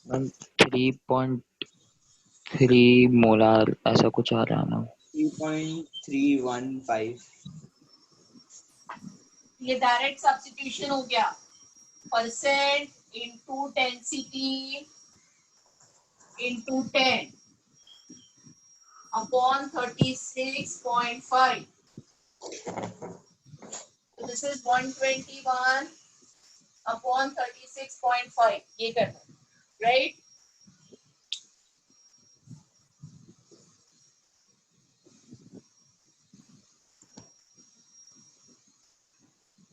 मैम 3.3 मोलार ऐसा कुछ आ रहा है ना? 3.315 ये डायरेक्ट सब्स्टिट्यूशन हो गया. Percent into density into 10 upon 36.5. So this is 121 upon 36.5. ये करना, right?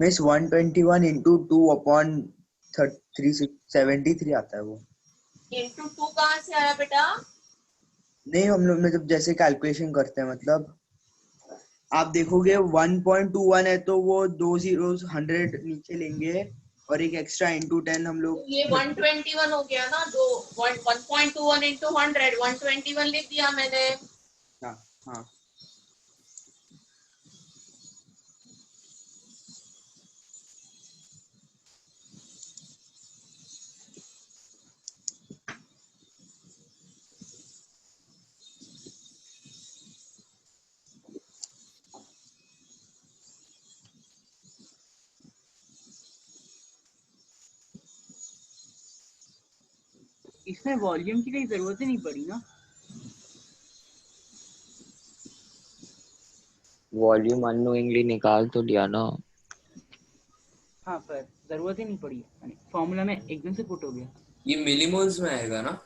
मिस 121 into 2 upon 373 आता है वो. इंटू 2 कहाँ से आया बेटा? नहीं हम लोग मतलब जैसे कैलकुलेशन करते हैं मतलब आप देखोगे 1.21 है तो वो 2 zeros 100 नीचे लेंगे और एक एक्स्ट्रा इंटू 10 हम लोग. ये 121 हो गया ना. 1.21 into 100 121 लिख दिया मैंने. हाँ हाँ इसमें वॉल्यूम की कोई जरूरत ही नहीं पड़ी ना. वॉल्यूम अननोइंगली निकाल तो लिया ना. हाँ पर जरूरत ही नहीं पड़ी. फॉर्मूला में एकदम से पुट हो गया. ये मिलीमोल्स में आएगा ना?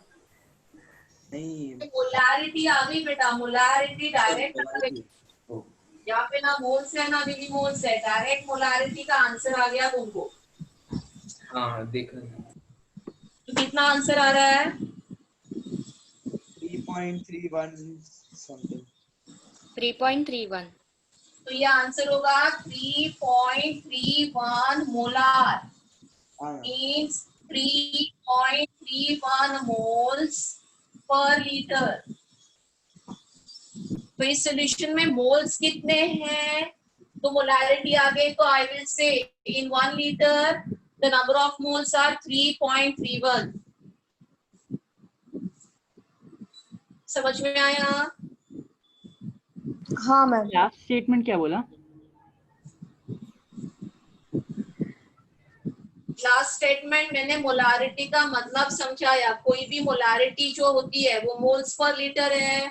नहीं मोलारिटी आ गई बेटा. मोलारिटी डायरेक्ट आ गई. यहाँ पे ना मोल्स है ना मिलीमोल्स है. डायरेक्ट मोलारिटी का आंसर आ गया तुमको. हाँ देखा. तो कितना आंसर आ रहा है? 3.31 समथिंग. 3.31. तो ये आंसर होगा 3.31 molar. Means 3.31 moles per litre. तो इस सोल्यूशन में मोल्स कितने हैं? तो मोलारिटी आ गई तो I will say in 1 litre the number of moles are 3.31. समझ में आया? हाँ मैम. लास्ट स्टेटमेंट क्या बोला? लास्ट स्टेटमेंट मैंने मोलारिटी का मतलब समझाया. कोई भी मोलारिटी जो होती है वो मोल्स पर लीटर है.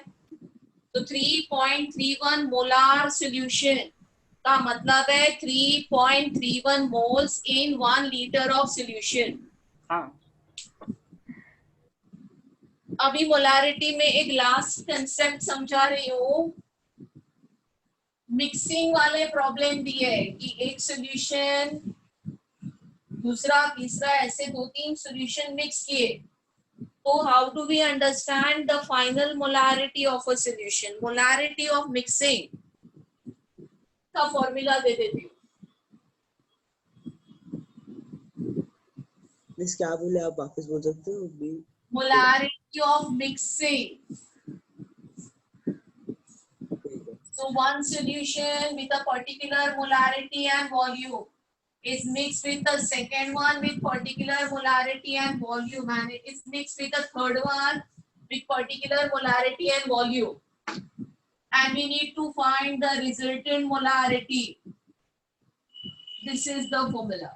तो 3.31 मोलार सॉल्यूशन का मतलब है 3.31 moles in 1 litre of solution. हाँ. अभी मोलारिटी में एक लास्ट कंसेप्ट समझा रही हूँ. मिक्सिंग वाले प्रॉब्लम भी है कि एक सॉल्यूशन दूसरा तीसरा ऐसे 2-3 सॉल्यूशन मिक्स किए, तो how do we understand the final molarity of a solution? Molarity of mixing का फॉर्मूला दे देती हूँ। मिस क्या बोले, आप वापस बोल सकते हो? Molarity of mixing. So one solution with a particular molarity and volume is mixed with the second one with particular molarity and volume, and it is mixed with the third one with particular molarity and volume. And we need to find the resultant molarity. This is the formula.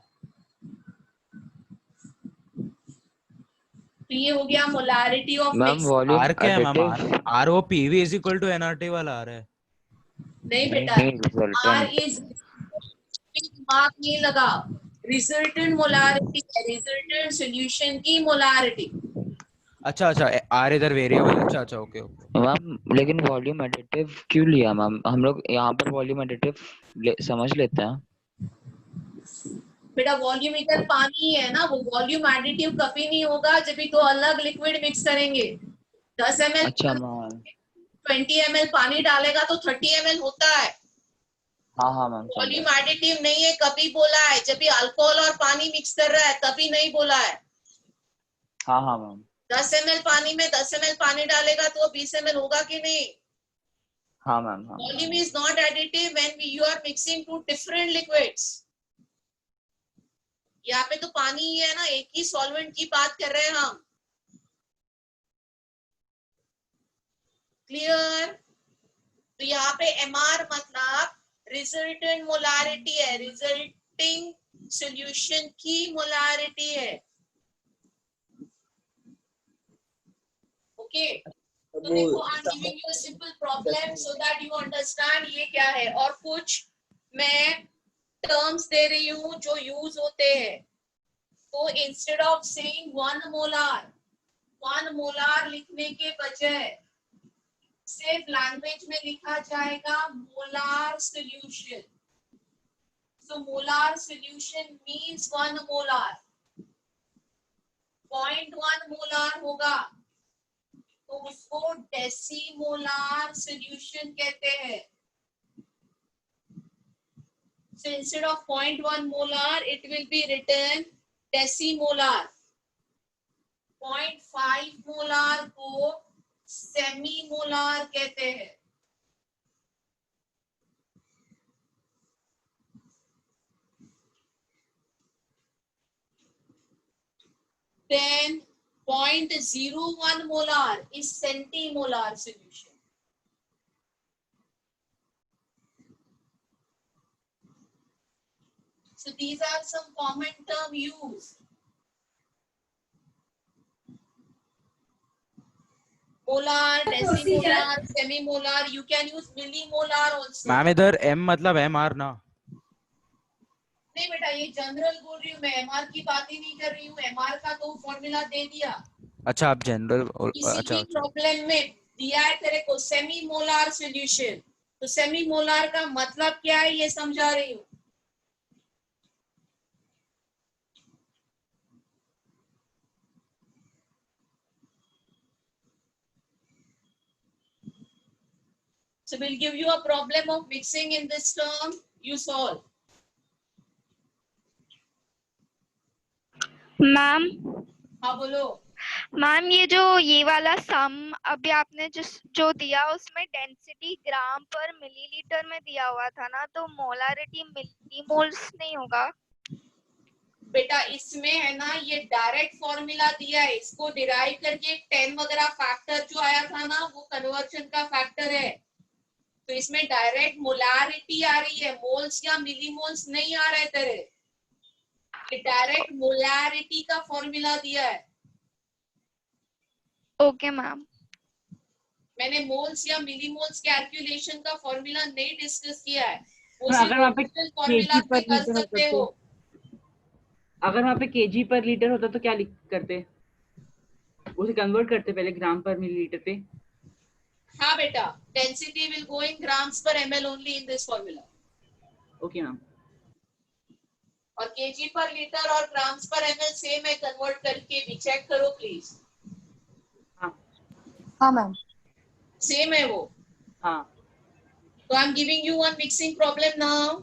तो ये हो गया molarity of ma'am mix. Volume are क्या है ma'am? Additive are वो PV is equal to nRT वाला आ रहा है। नहीं बेटा, नहीं आर रिजल्टेंट इज मार्क नहीं लगा, रिजल्टेंट मोलारिटी है, रिजल्टेंट सॉल्यूशन की मोलारिटी। अच्छा अच्छा, आर इधर वेरिएबल है। अच्छा अच्छा, ओके ओके। मैम लेकिन वॉल्यूम एडिटिव क्यों लिया मैम? हम लोग यहाँ पर वॉल्यूम एडिटिव समझ लेते हैं। बेटा वॉल्यूमीटर पानी है ना, वो वॉल्यूम एडिटिव कभी नहीं होगा जब भी दो अलग लिक्विड मिक्स करेंगे। 10 ml अच्छा मैम, 20 ml पानी डालेगा तो 30 ml होता है। हाँ हाँ मैम वॉल्यूम एडिटिव नहीं है, कभी बोला है जब भी अल्कोहल और पानी मिक्स कर रहा है तभी नहीं बोला है। हाँ हाँ मैम 10 ml पानी में 10 ml पानी डालेगा तो 20 ml होगा कि नहीं? हाँ मैम हाँ। Volume is not additive when you are mixing two different liquids. यहाँ पे तो पानी ही है ना, एक ही सॉल्वेंट की बात कर रहे हैं हम। क्लियर? तो यहाँ पे MR मतलब रिजल्टेंट मोलारिटी है, रिजल्टिंग सॉल्यूशन की मोलारिटी है। ओके, तो देखो I am giving you a simple problem so that you understand ये क्या है। और कुछ मैं टर्म्स दे रही हूँ जो यूज होते हैं। तो इंस्टेड ऑफ सेइंग 1 मोलार लिखने के बजाय सिर्फ लैंग्वेज में लिखा जाएगा molar solution. So molar solution means 1 molar. 0.1 molar होगा तो उसको डेसीमोलार सॉल्यूशन कहते हैं। So instead of 0.1 molar, it will be written decimolar. 0.5 molar को सेमीमोलार कहते हैं। Then 0.01 molar is centimolar solution. So these are some common term used. Molar, decimolar, semimolar. You can use millimolar also. Ma'am इधर M मतलब MR ना? नहीं बेटा, ये general बोल रही हूँ मैं, एमआर की बात ही नहीं कर रही हूँ। एमआर का तो फॉर्मूला दे दिया। अच्छा आप जनरल। किसी अच्छा भी प्रॉब्लम में दिया है तेरे को सेमीमोलार सॉल्यूशन, तो सेमीमोलार का मतलब क्या है ये समझा रही हूँ। So we'll give you a problem of mixing in this term. You solve. Ma'am हाँ बोलो। मैम ये वाला सम अभी आपने जो दिया उसमें डेंसिटी ग्राम पर मिलीलीटर में दिया हुआ था ना, तो मोलारिटी मिलीमोल्स नहीं होगा? बेटा इसमें है ना, ये डायरेक्ट फॉर्मूला दिया है, इसको डिराइव करके 10 वगैरह फैक्टर जो आया था ना वो कन्वर्जन का फैक्टर है। तो इसमें डायरेक्ट मोलारिटी आ रही है, मोल्स या मिलीमोल्स नहीं आ रहे तेरे। ये डायरेक्ट मोलारिटी का फॉर्मूला दिया है। Okay ma'am. मैंने मोल्स या मिलीमोल्स कैलकुलेशन का फॉर्मूला नहीं डिस्कस किया है, वो अगर वहाँ पे सिर्फ फॉर्मूला पे कर सकते हो। अगर वहाँ पे केजी पर लीटर होता तो क्या करते? उसे कन्वर्ट करते पहले ग्राम पर मिलीलीटर पे। हाँ बेटा, density will go in grams पर ml only in this formula. Okay ma'am. और केजी पर लीटर और ग्राम्स पर एमएल सेम है, कन्वर्ट करके भी चेक करो प्लीज। हाँ मैम। सेम है वो। हाँ। तो I am giving you one mixing problem now.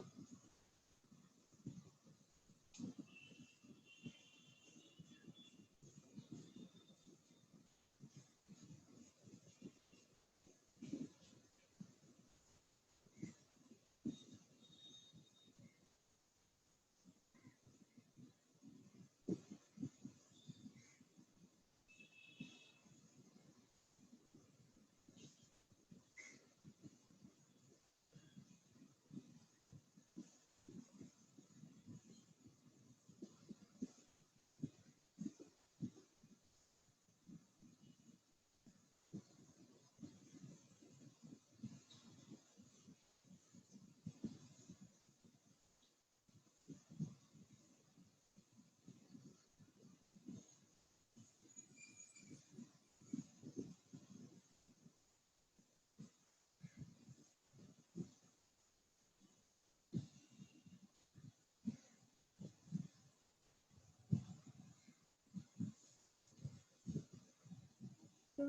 तो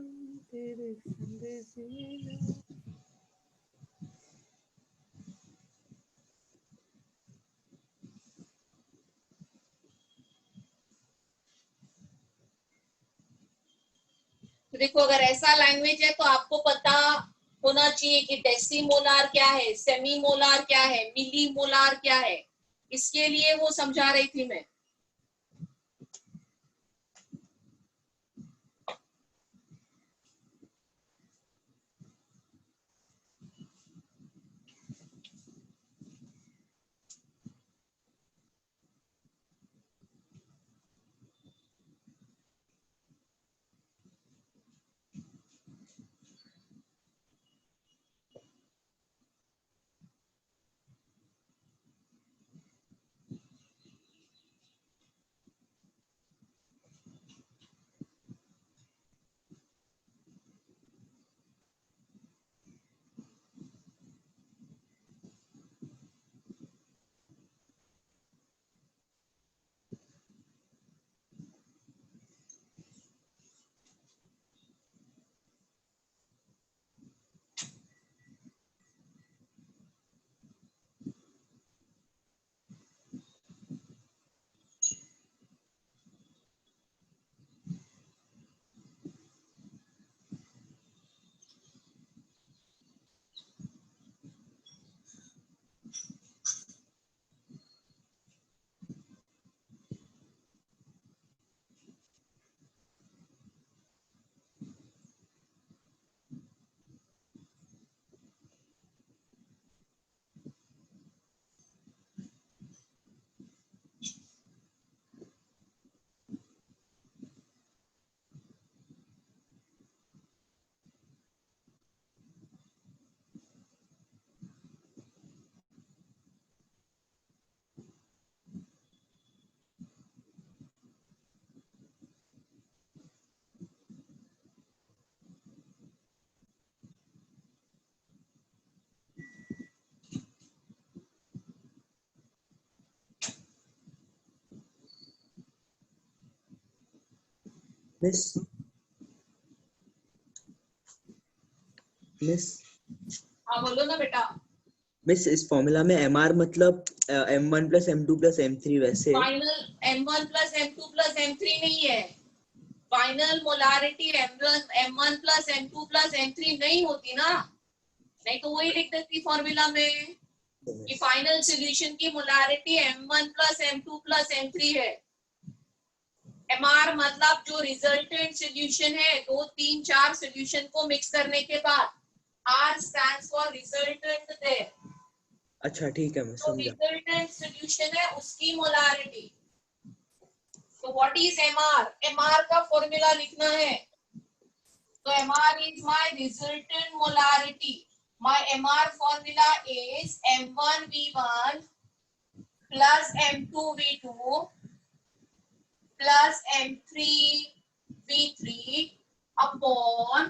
देखो, अगर ऐसा लैंग्वेज है तो आपको पता होना चाहिए कि डेसीमोलार क्या है, सेमी मोलार क्या है, मिली मोलार क्या है। इसके लिए वो समझा रही थी मैं। मिस हाँ बोलो ना बेटा। मिस इस फॉर्मूला में एमआर मतलब m1 plus m2 plus m3 वैसे final m1 plus m2 plus m3 नहीं है। Final molarity m1 plus m2 plus m3 नहीं होती ना। नहीं तो वही लिख देती फॉर्मूला में कि फाइनल सॉल्यूशन की molarity m1 plus m2 plus m3 है। mr मतलब जो रिजल्टेंट सॉल्यूशन है, 2, 3, 4 सॉल्यूशन को मिक्स करने के बाद r stands for resultant there। अच्छा ठीक है मैं तो समझा। रिजल्टेंट सॉल्यूशन है उसकी मोलारिटी। तो व्हाट इज mr? mr का फॉर्मूला लिखना है। तो mr is my resultant molarity। My mr formula is m1v1 plus m2v2 plus m3v3 upon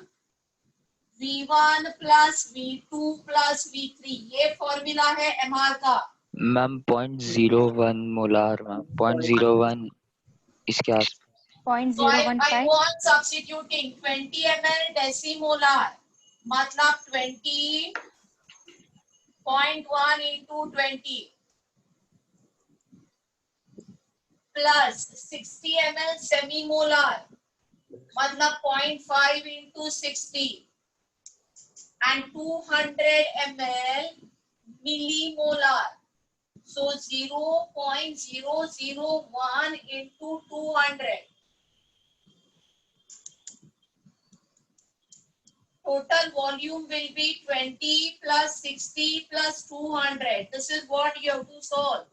v1 plus v2 plus v3। ये फॉर्मूला है mr का। मैम 0.01 मोलार मैम 0.01 इसके आस So I go on substituting 20 ml decimolar मतलब 20.1 into 20 plus 60 ml semimolar मतलब 0.5 into 60 and 200 ml millimolar. So 0.001 into 200. Total volume will be 20 plus 60 plus 200. This is what you have to solve.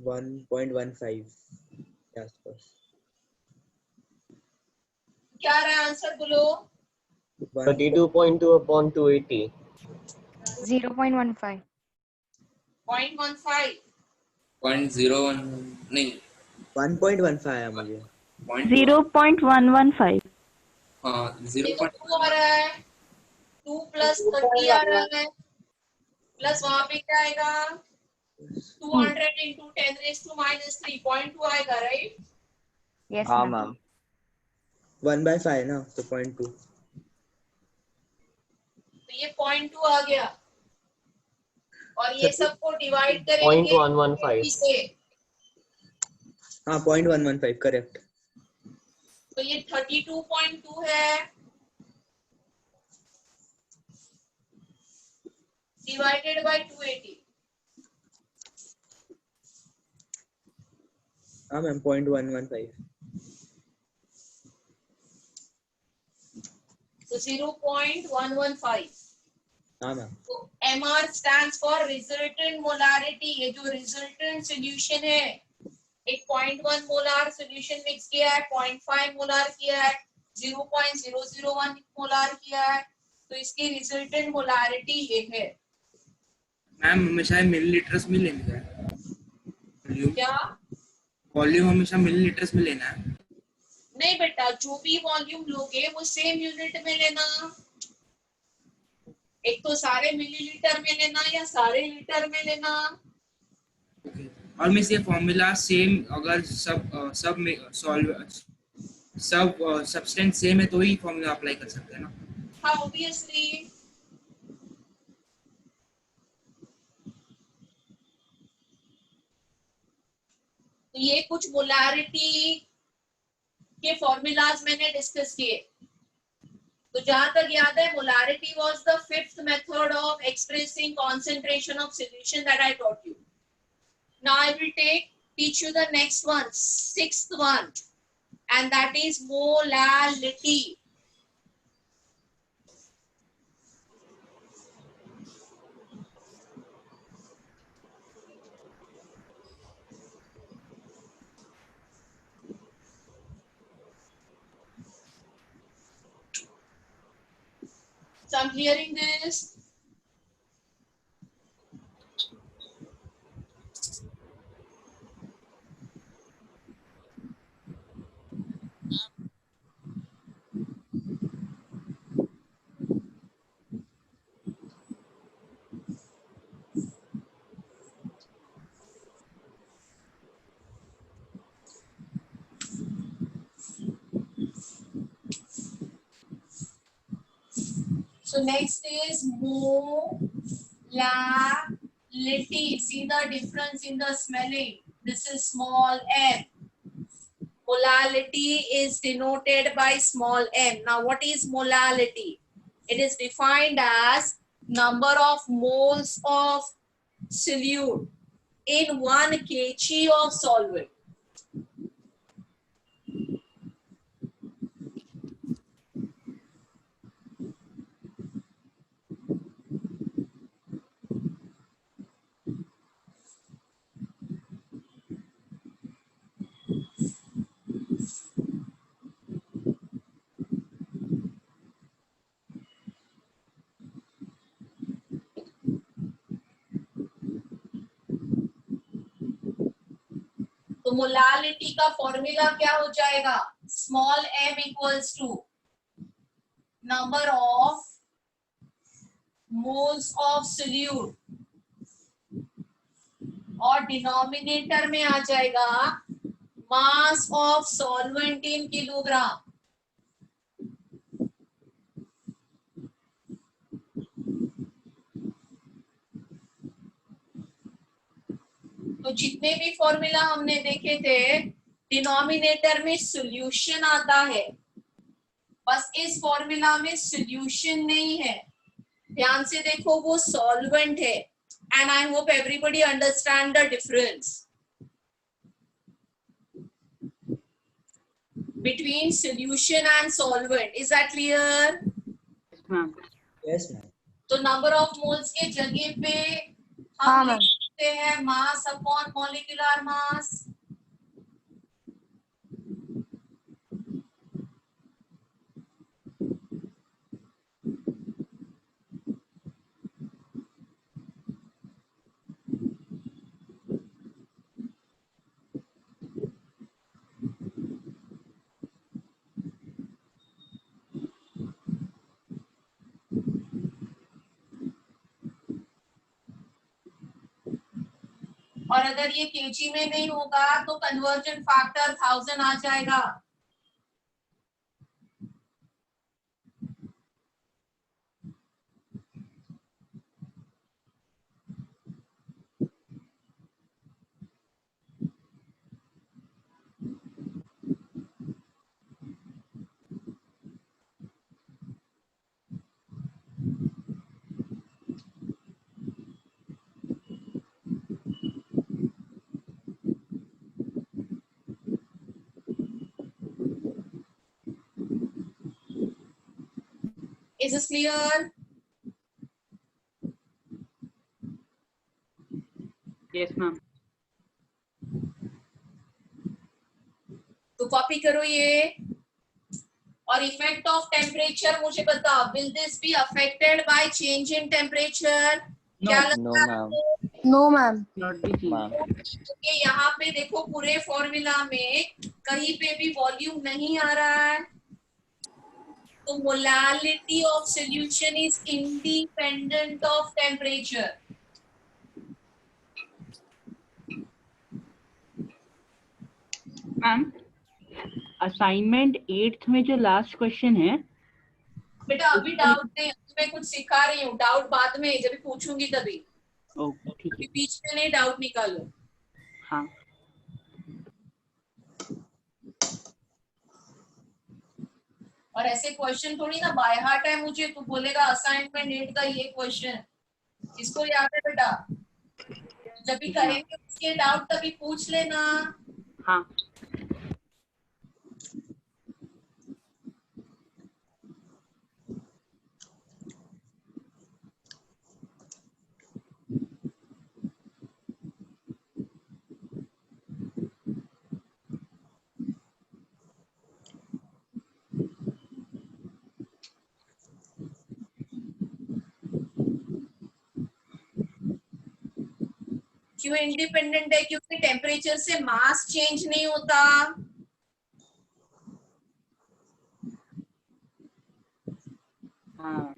One point 1.15 के आसपास। क्या रहा answer बोलो? 32.2 upon 280. 0.15. 0.15. 0.01 नहीं 1.15 आया मुझे। 0.115. हाँ 2 आ रहा है, 2 plus 30 आ रहा है, प्लस वहां पे क्या आएगा 200 into 10 raised to minus 3 0.2 आएगा, राइट? Yes, हाँ ma'am. मैम 1/5 ना तो 0.2। तो ये 0.2 आ गया और ये सबको डिवाइड करेंगे 0.115. से, हाँ 0.115 करेक्ट। तो ये 32.2 है डिवाइडेड बाय 280। हाँ मैम 0.115। So 0.115. हाँ मैम। तो MR stands for resultant molarity। ये जो resultant solution है, एक 0.1 मोलार सोल्यूशन मिक्स किया है, 0.5 मोलार किया है, 0.001 मोलार किया है, तो इसकी रिजल्टेंट मोलारिटी ये है। मैम हमेशा मिलीलीटर्स में लेना है क्या? वॉल्यूम हमेशा मिलीलीटर्स में लेना है? नहीं बेटा, जो भी वॉल्यूम लोगे वो सेम यूनिट में लेना। एक तो सारे मिलीलीटर में लेना या सारे लीटर में लेना। और मिस ये फॉर्मूला सेम अगर सब सब्सटेंस सेम है तो ही फॉर्मूला अप्लाई कर सकते हैं ना? हाँ ऑब्वियसली। तो ये कुछ मोलारिटी के फॉर्मूलाज मैंने डिस्कस किए। तो जहां तक याद है, molarity was the fifth method of expressing concentration of solution that I taught you. Now I will teach you the next one, sixth one, and that is molality. So I'm clearing this. So next is molality. See the difference in the spelling. This is small m. Molality is denoted by small m. Now what is molality? It is defined as number of moles of solute in 1 kg of solvent. तो molality का formula क्या हो जाएगा? Small m equals to number of moles of solute और denominator में आ जाएगा mass of solvent in kilogram. तो जितने भी फॉर्मूला हमने देखे थे, डिनोमिनेटर में सॉल्यूशन आता है, बस इस फॉर्मूला में सॉल्यूशन नहीं है। ध्यान से देखो, वो सॉल्वेंट है। And I hope everybody understand the difference between solution and solvent. Is that clear? Yes, ma'am. तो नंबर ऑफ मोल्स के जगह पे हाँ, हम ma'am. लिखते हैं मास अपॉन मॉलिक्यूलर मास। और अगर ये केजी में नहीं होगा तो कन्वर्जन फैक्टर 1000 आ जाएगा। Is this clear? Yes, ma'am. तो कॉपी करो ये। और इफेक्ट ऑफ टेम्परेचर मुझे बताओ, will this be affected by change in temperature? क्या No, लगता है ma'am. आपको? No ma'am. Not be changed. Ma'am. क्योंकि यहाँ पे देखो पूरे फॉर्मूला में कहीं पे भी वॉल्यूम नहीं आ रहा है। तो molality of solution is independent of temperature. Ma'am, assignment 8th में जो लास्ट क्वेश्चन है, बेटा अभी डाउट नहीं, मैं कुछ सिखा रही हूँ। डाउट बाद में जब पूछूंगी तभी। ठीक है। बीच में नहीं डाउट निकालो। हाँ। और ऐसे क्वेश्चन थोड़ी ना बाय हार्ट है मुझे, तू बोलेगा असाइनमेंट 8 का ये क्वेश्चन इसको याद है बेटा। जब भी करेंगे उसके डाउट तभी पूछ लेना। हाँ। क्यों इंडिपेंडेंट है? क्योंकि टेम्परेचर से मास चेंज नहीं होता। हाँ।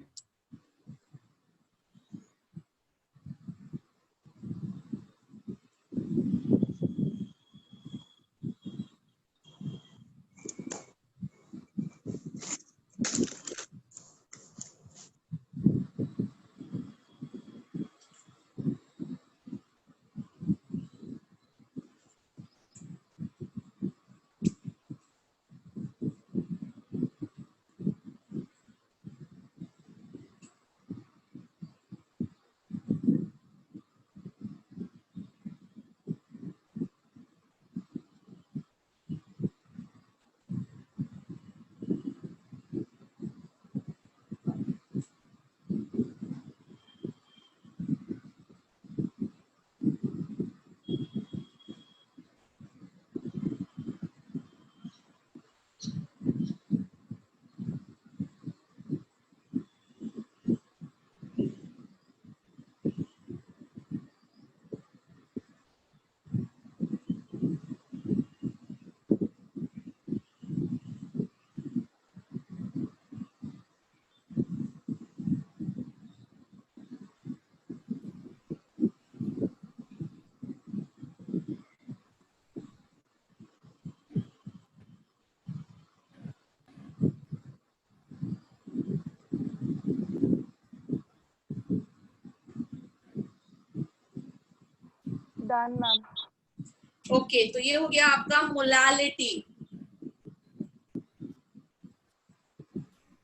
Done ma'am. ओके, तो ये हो गया आपका मोलालिटी।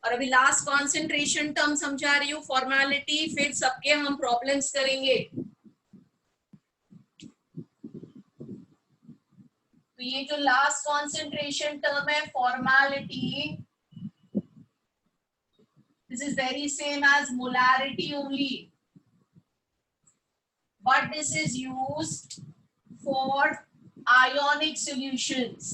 और अभी लास्ट कॉन्सेंट्रेशन टर्म समझा रही हूँ, फॉर्मेलिटी, फिर सबके हम प्रॉब्लम्स करेंगे। तो ये जो लास्ट कॉन्सेंट्रेशन टर्म है formality, this is very same as molarity only, but this is used for ionic solutions.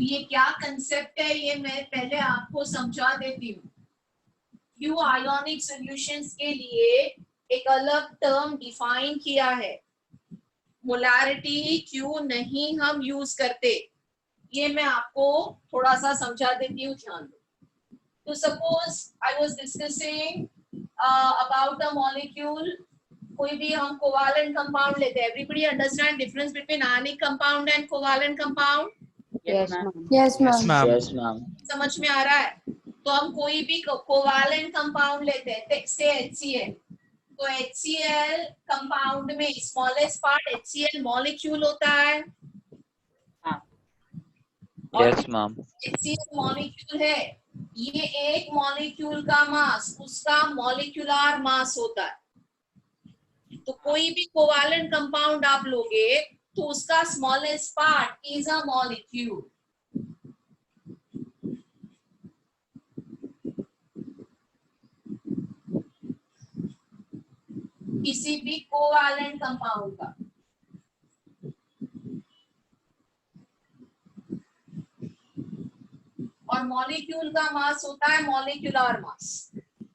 ये क्या कंसेप्ट है ये मैं पहले आपको समझा देती हूँ। क्यों आयोनिक सॉल्यूशंस के लिए एक अलग टर्म डिफाइन किया है, मोलारिटी क्यों नहीं हम यूज करते, ये मैं आपको थोड़ा सा समझा देती हूँ, ध्यान दो। तो suppose I was discussing about a molecule, कोई भी हम कोवालेंट कंपाउंड लेते हैं। Everybody understand difference between ionic compound and covalent compound? Yes ma'am. Yes ma'am. समझ में आ रहा है? तो हम कोई भी कोवालेंट कंपाउंड लेते हैं, से HCl, तो HCl कंपाउंड में स्मॉलेस्ट पार्ट HCl मॉलिक्यूल होता है। Yes ma'am. HCl मॉलिक्यूल है, ये एक मॉलिक्यूल का मास उसका मॉलिक्यूलर मास होता है। तो कोई भी कोवालेंट कंपाउंड आप लोगे तो उसका smallest part is a molecule. किसी भी कोवालेंट कंपाउंड का और मॉलिक्यूल का मास होता है मॉलिक्यूलर मास,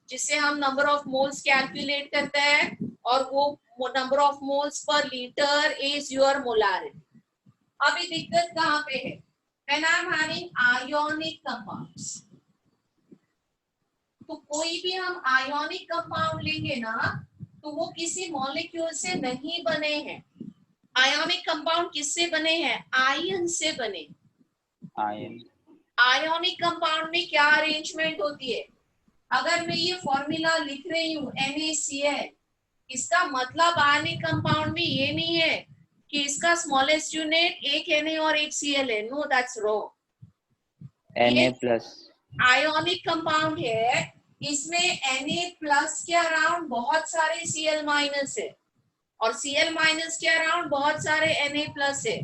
जिससे हम नंबर ऑफ मोल्स कैलकुलेट करते हैं, और वो number of moles per litre is your molarity. अभी दिक्कत कहाँ पे है? When I am having ionic compounds, तो कोई भी हम आयोनिक कंपाउंड लेंगे ना तो वो किसी मॉलिक्यूल से नहीं बने हैं। आयोनिक कंपाउंड किससे बने हैं? आयन से बने। आयन। आयोनिक कंपाउंड में क्या अरेंजमेंट होती है? अगर मैं ये फॉर्मूला लिख रही हूँ NaCl, इसका मतलब आयनिक कंपाउंड में ये नहीं है कि इसका स्मॉलेस्ट यूनिट एक Na और एक Cl है। No, that's wrong. Na+। Ionic compound है, इसमें Na+ के अराउंड बहुत सारे Cl- है और Cl- के अराउंड बहुत सारे Na+ है,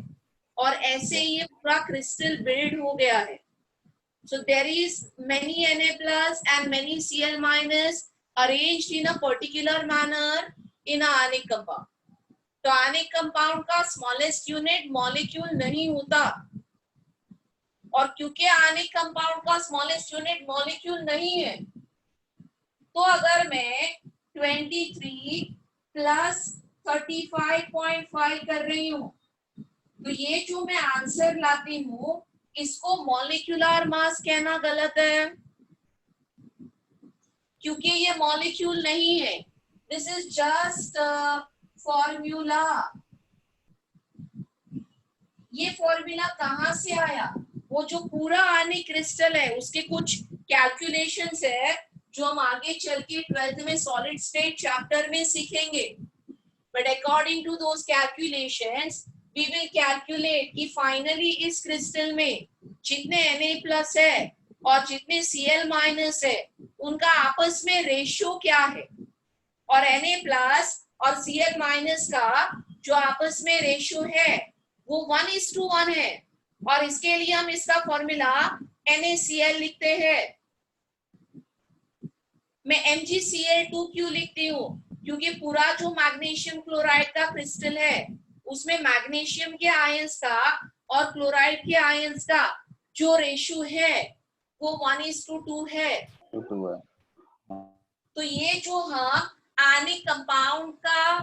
और ऐसे ये पूरा क्रिस्टल बिल्ड हो गया है। So there is many Na+ and many Cl- arranged in a particular manner in a ionic compound. तो ionic compound का smallest unit molecule नहीं होता, और क्योंकि ionic compound का smallest unit molecule नहीं है, तो अगर मैं 23 plus 35.5 कर रही हूँ, तो ये जो मैं आंसर लाती हूँ इसको मॉलिक्यूलर मास कहना गलत है, क्योंकि ये मॉलिक्यूल नहीं है। This is just formula. ये फॉर्मूला कहाँ से आया? वो जो पूरा आयनिक क्रिस्टल है उसके कुछ कैलकुलेशंस है जो हम आगे चल के 12th में सॉलिड स्टेट चैप्टर में सीखेंगे। But according to those calculations we will calculate कि फाइनली इस क्रिस्टल में जितने Na+ है और जितने Cl- है उनका आपस में रेशियो क्या है, और Na+ और Cl- का जो आपस में रेशियो है वो 1:1 है, और इसके लिए हम इसका फॉर्मूला NaCl लिखते हैं। मैं MgCl2 क्यों लिखती हूँ? क्योंकि पूरा जो मैग्नीशियम क्लोराइड का क्रिस्टल है उसमें मैग्नीशियम के आयंस का और क्लोराइड के आयंस का जो रेशियो है वो 1:2 है। तो ये जो हम आयनिक कंपाउंड का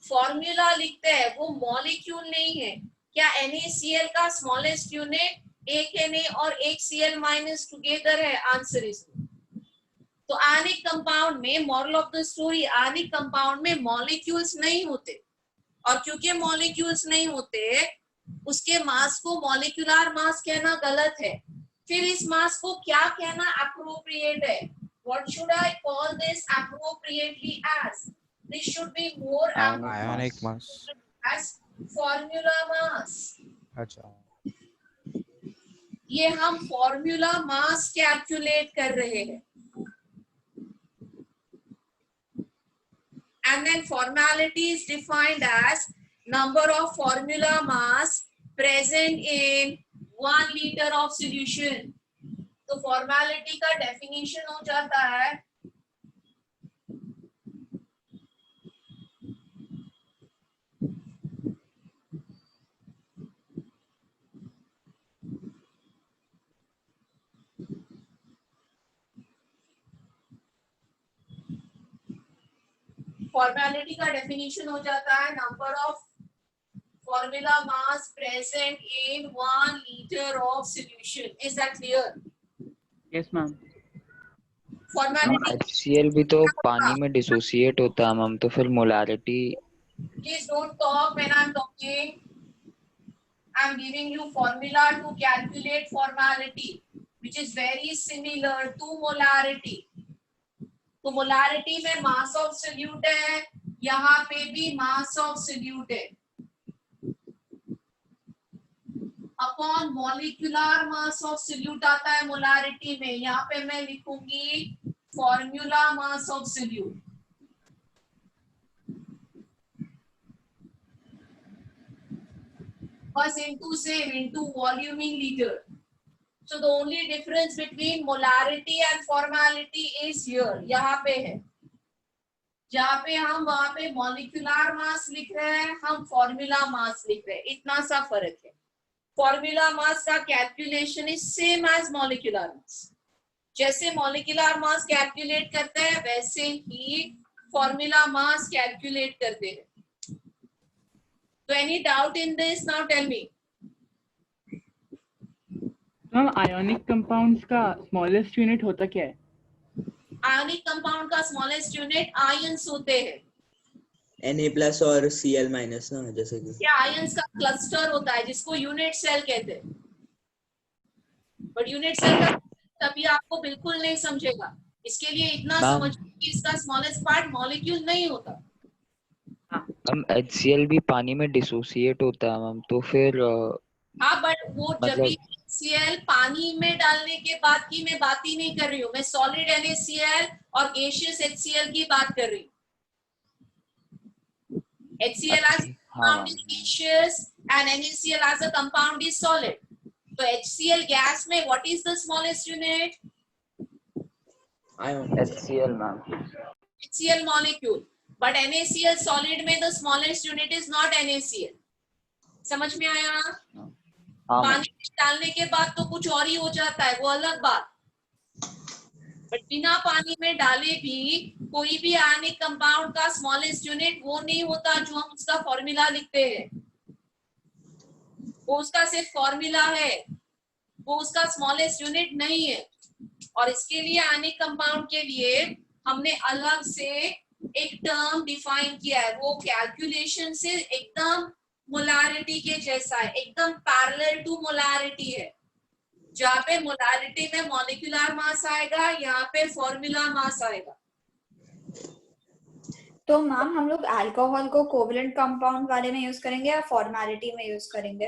फॉर्मूला लिखते हैं वो मॉलिक्यूल नहीं है। क्या NaCl का स्मॉलेस्ट यूनिट एक Na और एक Cl- टुगेदर है? Answer is no. तो आयनिक कंपाउंड में, moral of the story, ionic compound में मॉलिक्यूल्स नहीं होते, और क्योंकि मॉलिक्यूल्स नहीं होते उसके मास को मॉलिक्यूलर मास कहना गलत है। फिर इस मास को क्या कहना अप्रोप्रिएट है? What should I call this appropriately as? This should be more Ionic mass. as formula mass. अच्छा. ये हम फॉर्मूला मास कैलकुलेट कर रहे हैं. And then formality is defined as number of formula mass present in 1 liter of solution. तो formality का definition हो जाता है number of formula mass present in 1 liter of solution. Is that clear? Yes, ma'am. Formality. HCl भी तो पानी में dissociate होता है मैम, तो फिर molarity. Please don't talk when I'm talking. I'm giving you formula to calculate formality, which is very similar to molarity. तो molarity में mass of solute है, यहाँ पे भी mass of solute है. Upon molecular mass of solute आता है molarity में. यहाँ पे मैं लिखूंगी फॉर्मूला मास ऑफ सोल्यूट. बस into same into volume in litre. So the only difference between molarity and formality is here. यहाँ पे है, जहाँ पे हम वहां पे मॉलिक्यूलर मास लिख रहे हैं, हम फॉर्मूला मास लिख रहे हैं. इतना सा फर्क है. फॉर्मूला मास का calculation is same as molecular mass. जैसे मॉलिक्यूलर मास कैलकुलेट करते हैं वैसे ही फॉर्मूला मास कैलकुलेट करते हैं. तो any doubt in this? Now tell me. Ma'am ionic compounds का स्मॉलेस्ट यूनिट होता क्या है? आयोनिक कंपाउंड का स्मॉलेस्ट यूनिट आयंस होते हैं. Na+ और Cl- ना, जैसे कि क्या आयंस का क्लस्टर होता है जिसको यूनिट सेल कहते हैं. बट यूनिट सेल का तभी आपको बिल्कुल नहीं समझेगा. इसके लिए इतना समझिए कि इसका स्मॉलेस्ट पार्ट मॉलिक्यूल नहीं होता. हम HCl भी पानी में डिसोसिएट होता है मैम, तो फिर हाँ, बट वो जब भी HCl पानी में डालने के बाद की मैं बात ही नहीं कर रही हूँ. मैं सॉलिड NaCl और गैसियस HCl की बात कर रही हूँ. HCl as a compound is gaseous and NaCl as a compound is solid. So HCl gas में what is the smallest unit? HCl ma'am. HCl molecule. But NaCl solid में the smallest unit is not NaCl. समझ में आया? पानी में डालने के बाद तो कुछ और ही हो जाता है, वो अलग बात. बट बिना पानी में डाले भी कोई भी आयनिक कंपाउंड का स्मॉलेस्ट यूनिट वो नहीं होता जो हम उसका फॉर्मूला लिखते हैं. वो उसका सिर्फ फॉर्मूला है, वो उसका स्मॉलेस्ट यूनिट नहीं है. और इसके लिए आयनिक कंपाउंड के लिए हमने अलग से एक टर्म डिफाइन किया है. वो कैलकुलेशन से एकदम मोलारिटी के जैसा है, एकदम पैरेलल टू मोलारिटी है. जहाँ पे मोलारिटी में मॉलिक्यूलर मास आएगा, यहाँ पे फॉर्मूला मास आएगा. तो मैम हम लोग अल्कोहल को कोवलेंट कंपाउंड वाले में यूज करेंगे या फॉर्मेलिटी में यूज करेंगे?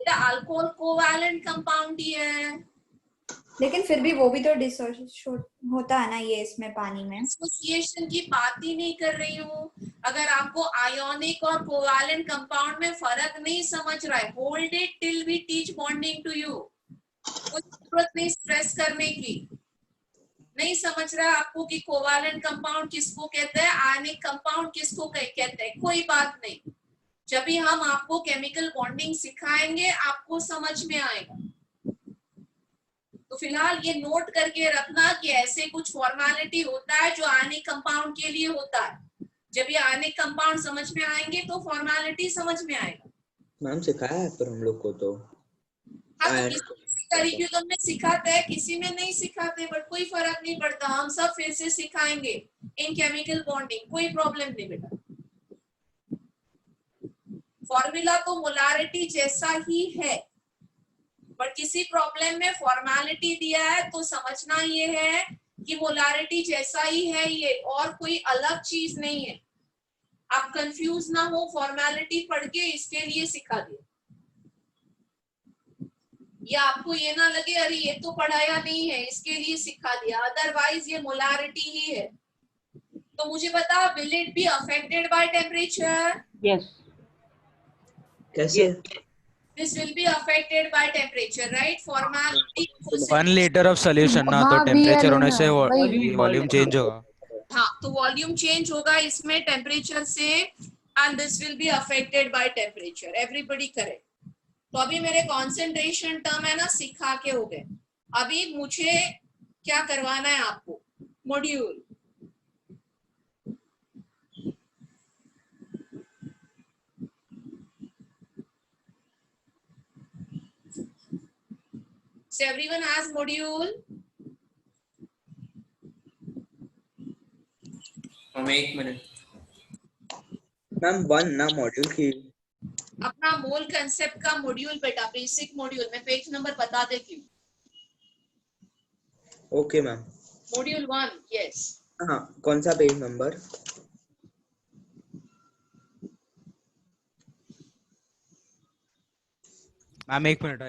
अल्कोहल कोवैलेंट कंपाउंड ही है. लेकिन फिर भी वो भी तो डिसोसिएट होता है ना ये इसमें पानी में. डिसोसिएशन की बात ही नहीं कर रही हूँ. अगर आपको आयोनिक और कोवैलेंट कंपाउंड में फर्क नहीं समझ रहा है, hold it till we teach bonding to you. कोई जरूरत नहीं स्ट्रेस करने की. नहीं समझ रहा है आपको कि कोवैलेंट कंपाउंड किसको कहते हैं, आयनिक कंपाउंड किसको कहते हैं, कोई बात नहीं. जब भी हम आपको केमिकल बॉन्डिंग सिखाएंगे आपको समझ में आएगा. तो फिलहाल ये नोट करके रखना कि ऐसे कुछ फॉर्मेलिटी होता है जो आयनिक कंपाउंड के लिए होता है. जब ये आयनिक कंपाउंड समझ में आएंगे तो फॉर्मेलिटी समझ में आएगा. मैम सिखाया है पर हम लोग को तो. हाँ, तो करिकुलम में सिखाते हैं, किसी में नहीं सिखाते, बट कोई फर्क नहीं पड़ता. हम सब फिर से सिखाएंगे इन केमिकल बॉन्डिंग, कोई प्रॉब्लम नहीं बेटा. फॉर्मूला तो मोलारिटी जैसा ही है, बट किसी प्रॉब्लम में फॉर्मेलिटी दिया है तो समझना ये है कि मोलारिटी जैसा ही है ये, और कोई अलग चीज नहीं है। आप कंफ्यूज ना हो, फॉर्मेलिटी पढ़ के इसके लिए सिखा दिया, या आपको ये ना लगे अरे ये तो पढ़ाया नहीं है इसके लिए सिखा दिया, अदरवाइज ये मोलारिटी ही है। तो मुझे बता, will it be affected by temperature? Yes. कैसे? This will be affected by temperature, right? Formality 1 liter of solution ना, तो हाँ, टेम्परेचर BL होने है, से वही। वॉल्यूम चेंज होगा। हाँ, तो वॉल्यूम चेंज होगा इसमें टेम्परेचर से, and this will be affected by temperature. Everybody correct? तो अभी मेरे कंसंट्रेशन टर्म है ना सिखा के हो गए। अभी मुझे क्या करवाना है आपको? Module. So everyone has module? एक मिनट मैम 1 ना मॉड्यूल की। अपना मोल कंसेप्ट का मॉड्यूल बेटा, बेसिक मॉड्यूल। मैं पेज नंबर बता देती हूँ। Okay ma'am. Module 1, yes. हाँ, कौन सा पेज नंबर? मैम एक मिनट।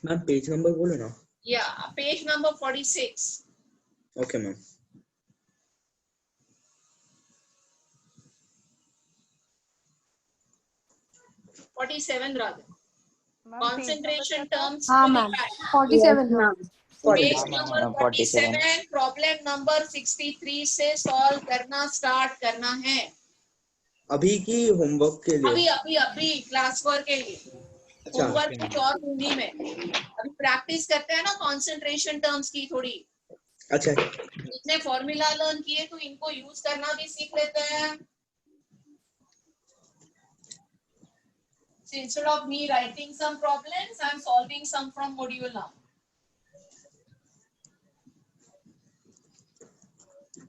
मैम पेज नंबर बोलो ना। या page number 46। Okay ma'am. rather. Concentration terms. हाँ ma'am, 47 ma'am. Page number 47, problem number 63 से सॉल्व करना स्टार्ट करना है। अभी की होमवर्क के लिए? अभी क्लास वर्क के लिए। होमवर्क कुछ और दूंगी मैं। अभी प्रैक्टिस करते हैं ना कंसंट्रेशन टर्म्स की थोड़ी। अच्छा। जितने फॉर्मूला लर्न किए तो इनको यूज करना भी सीख लेते हैं। So instead of me writing some problems, I am solving some from module now.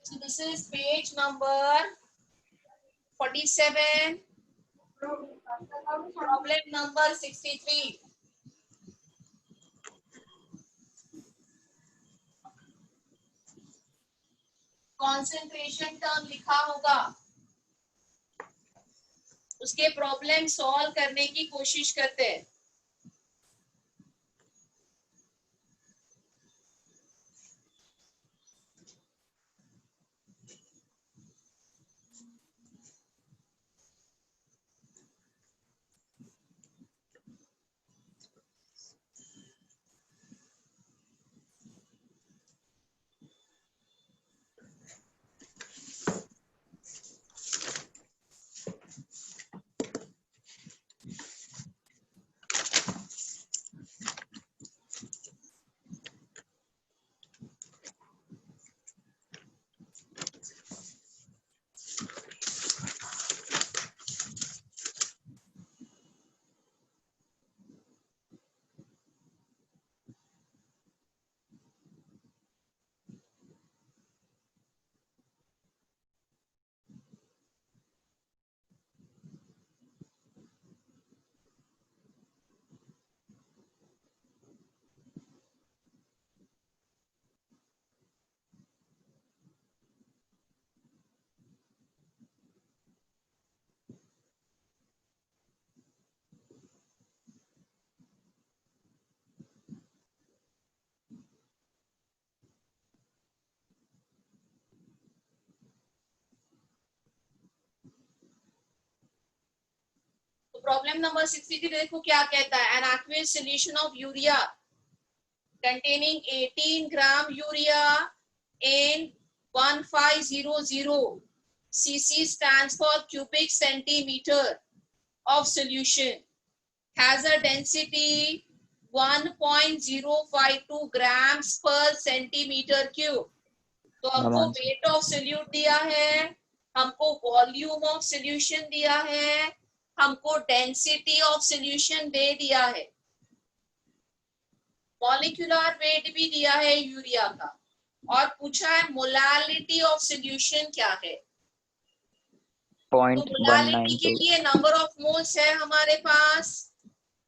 So this is page number 47. Problem number 63. Concentration term लिखा होगा, उसके प्रॉब्लम सॉल्व करने की कोशिश करते हैं। प्रॉब्लम नंबर 63 देखो क्या कहता है। An aqueous solution of urea containing 18 gram urea in 1500 cc stands for cubic centimeter of solution, has a density 1.052 grams per centimeter cube। तो हमको weight of solute दिया है, हमको volume of solution दिया है, हमको डेंसिटी ऑफ सॉल्यूशन दे दिया है, मॉलिक्यूलर वेट भी दिया है यूरिया का, और पूछा है मोलालिटी ऑफ सॉल्यूशन क्या है। तो मोलालिटी के 0.192 लिए नंबर ऑफ मोल्स है हमारे पास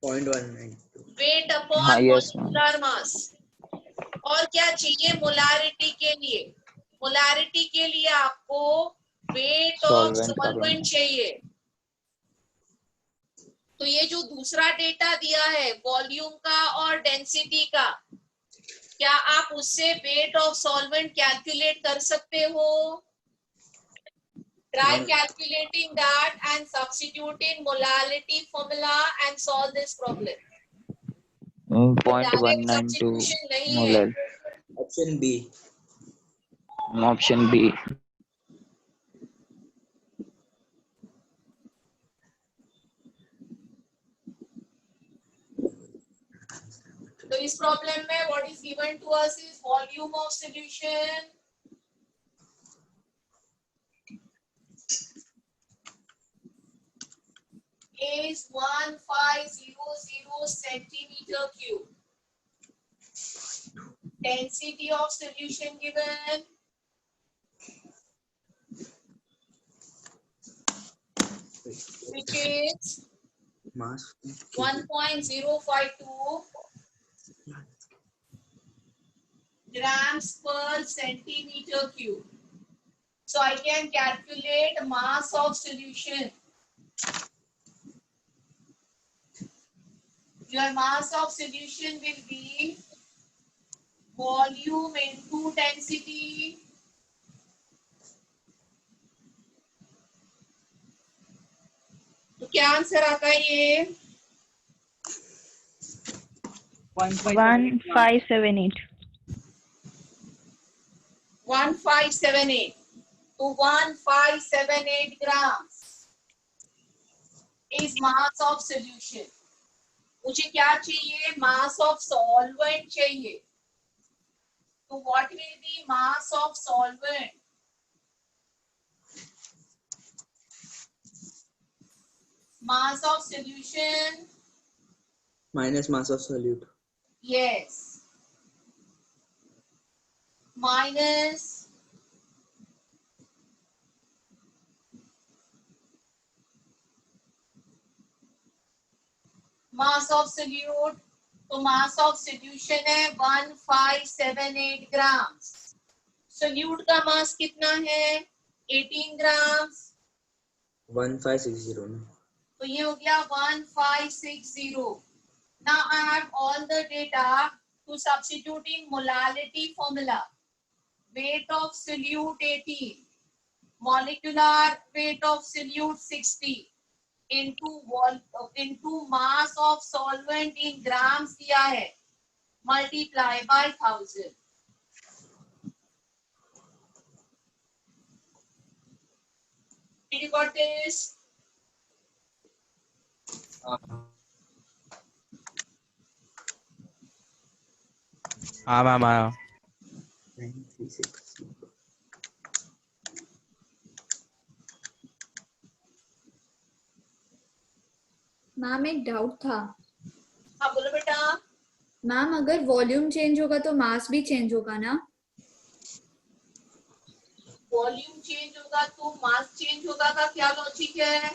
0.192 वेट हाँ upon yes ma'am molecular mass. और क्या चाहिए मोलारिटी के लिए? मोलारिटी के लिए आपको वेट ऑफ सॉल्वेंट का सॉल्वेंट चाहिए। तो ये जो दूसरा डेटा दिया है वॉल्यूम का और डेंसिटी का, क्या आप उससे वेट ऑफ सॉल्वेंट कैलकुलेट कर सकते हो? Try calculating that and substitute in molality formula and solve this problem. 0.192 Substitution नहीं है। Molar option B option B तो इस प्रॉब्लम में what is given to us is volume of solution is 1500 centimeter cube. Density of solution given which is mass 1.052 grams per centimeter cube. So I can calculate mass of solution. Your mass of solution will be volume into density तो क्या answer आता है ये? 1578 1578 तो 1578 grams is mass of solution. मुझे क्या चाहिए? मास of solvent चाहिए। तो what will be mass of solvent? Mass of solution minus mass of solute yes minus mass of solute. तो मास ऑफ सॉल्यूशन है 1578 ग्राम्स। सॉल्यूट का मास कितना है? 18 ग्राम्स। 1560 तो ये हो गया 1560। Now I have all the data to substitute in molality formula. Weight of solute 18, molecular weight of solute 60 into mass of solvent in grams दिया है, multiply by 1000. Did you got this? हाँ ma'am आया। Ma'am एक doubt था। हाँ बोलो बेटा। Ma'am अगर वॉल्यूम चेंज होगा तो मास भी चेंज होगा ना? वॉल्यूम चेंज होगा तो मास चेंज होगा का क्या लॉजिक है?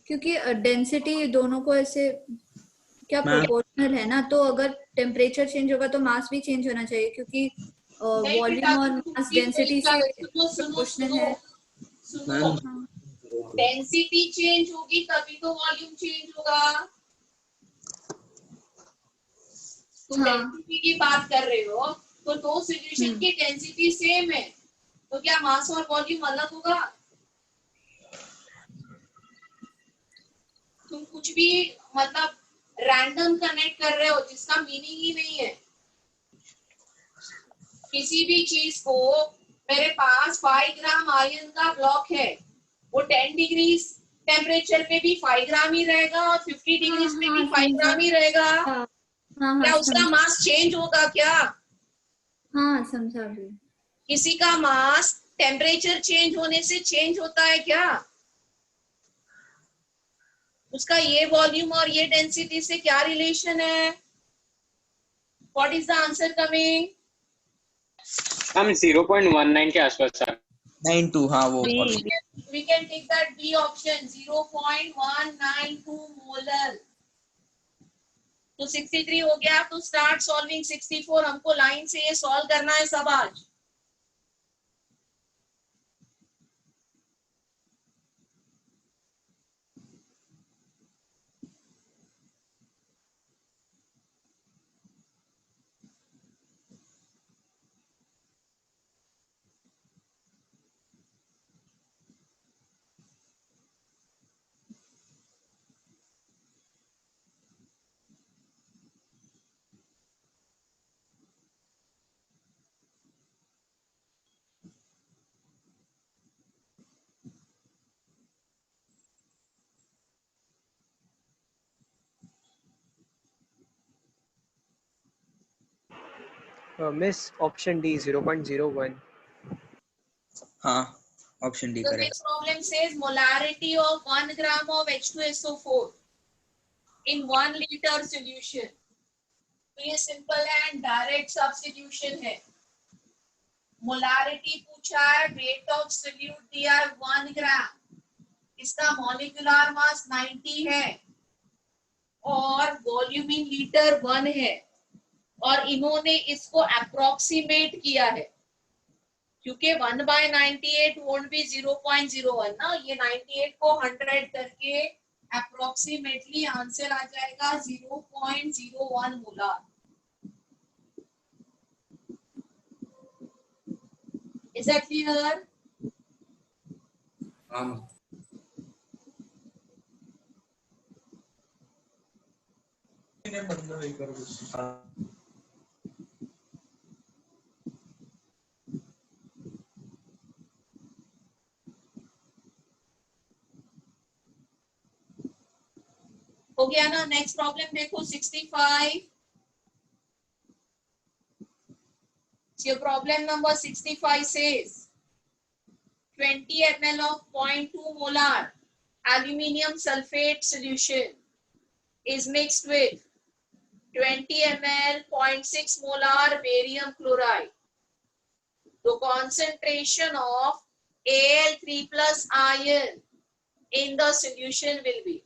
क्योंकि डेंसिटी दोनों को ऐसे क्या प्रोपोर्शनल है ना, तो अगर टेम्परेचर चेंज होगा तो मास भी चेंज होना चाहिए, क्योंकि वॉल्यूम और मास डेंसिटी से प्रोपोर्शनल है। डेंसिटी चेंज होगी तभी तो वॉल्यूम चेंज होगा। तुम डेंसिटी की बात कर रहे हो तो दो सॉल्यूशन की डेंसिटी सेम है, तो क्या मास और वॉल्यूम अलग होगा? तुम कुछ भी मतलब रैंडम कनेक्ट कर रहे हो जिसका मीनिंग ही नहीं है। किसी भी चीज को मेरे पास 5 ग्राम आयरन का ब्लॉक है, वो 10 डिग्री टेम्परेचर पे भी 5 ग्राम ही रहेगा और 50 डिग्री पे भी 5 ग्राम ही रहेगा। क्या उसका मास चेंज होगा क्या? हाँ समझा भी। किसी का मास टेम्परेचर चेंज होने से चेंज होता है क्या? उसका ये वॉल्यूम और ये डेंसिटी से क्या रिलेशन है? What is the answer coming? हम 0.19 के आसपास सर 92 हाँ वो We can take that B option 0.192 molar. तो 63 हो गया, तो स्टार्ट सॉल्विंग 64. हमको लाइन से ये सॉल्व करना है सब आज. Miss option D 0.01. हाँ option D The correct. next problem says molarity of 1 gram of H2SO4 in 1 liter solution. तो ये सिंपल एंड डायरेक्ट सब्स्टिट्यूशन है. मोलारिटी पूछा है, रेट ऑफ सॉल्यूट दिया है 1 ग्राम, इसका मॉलिक्यूलर मास 90 है और वॉल्यूम इन लीटर 1 है, और इन्होंने इसको अप्रोक्सीमेट किया है क्योंकि 1/98 वोंट बी 0.01 ना. ये 98 को 100 करके अप्रोक्सीमेटली आंसर आ जाएगा 0.01 मोलार. Is that clear? हो गया ना. नेक्स्ट प्रॉब्लम देखो 65. So problem number 65 says 20 ml of 0.2 molar aluminium sulfate solution is mixed with 20 ml 0.6 molar barium chloride. The concentration of Al3 plus ion in the solution will be.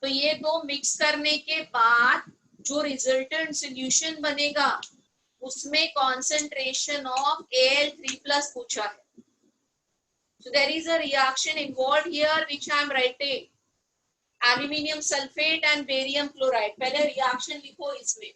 तो ये दो mix करने के बाद जो resultant solution बनेगा उसमें concentration of Al3 plus पूछा है. So there is a reaction involved here which I am writing. Aluminium sulfate and barium chloride. पहले रिएक्शन लिखो इसमें.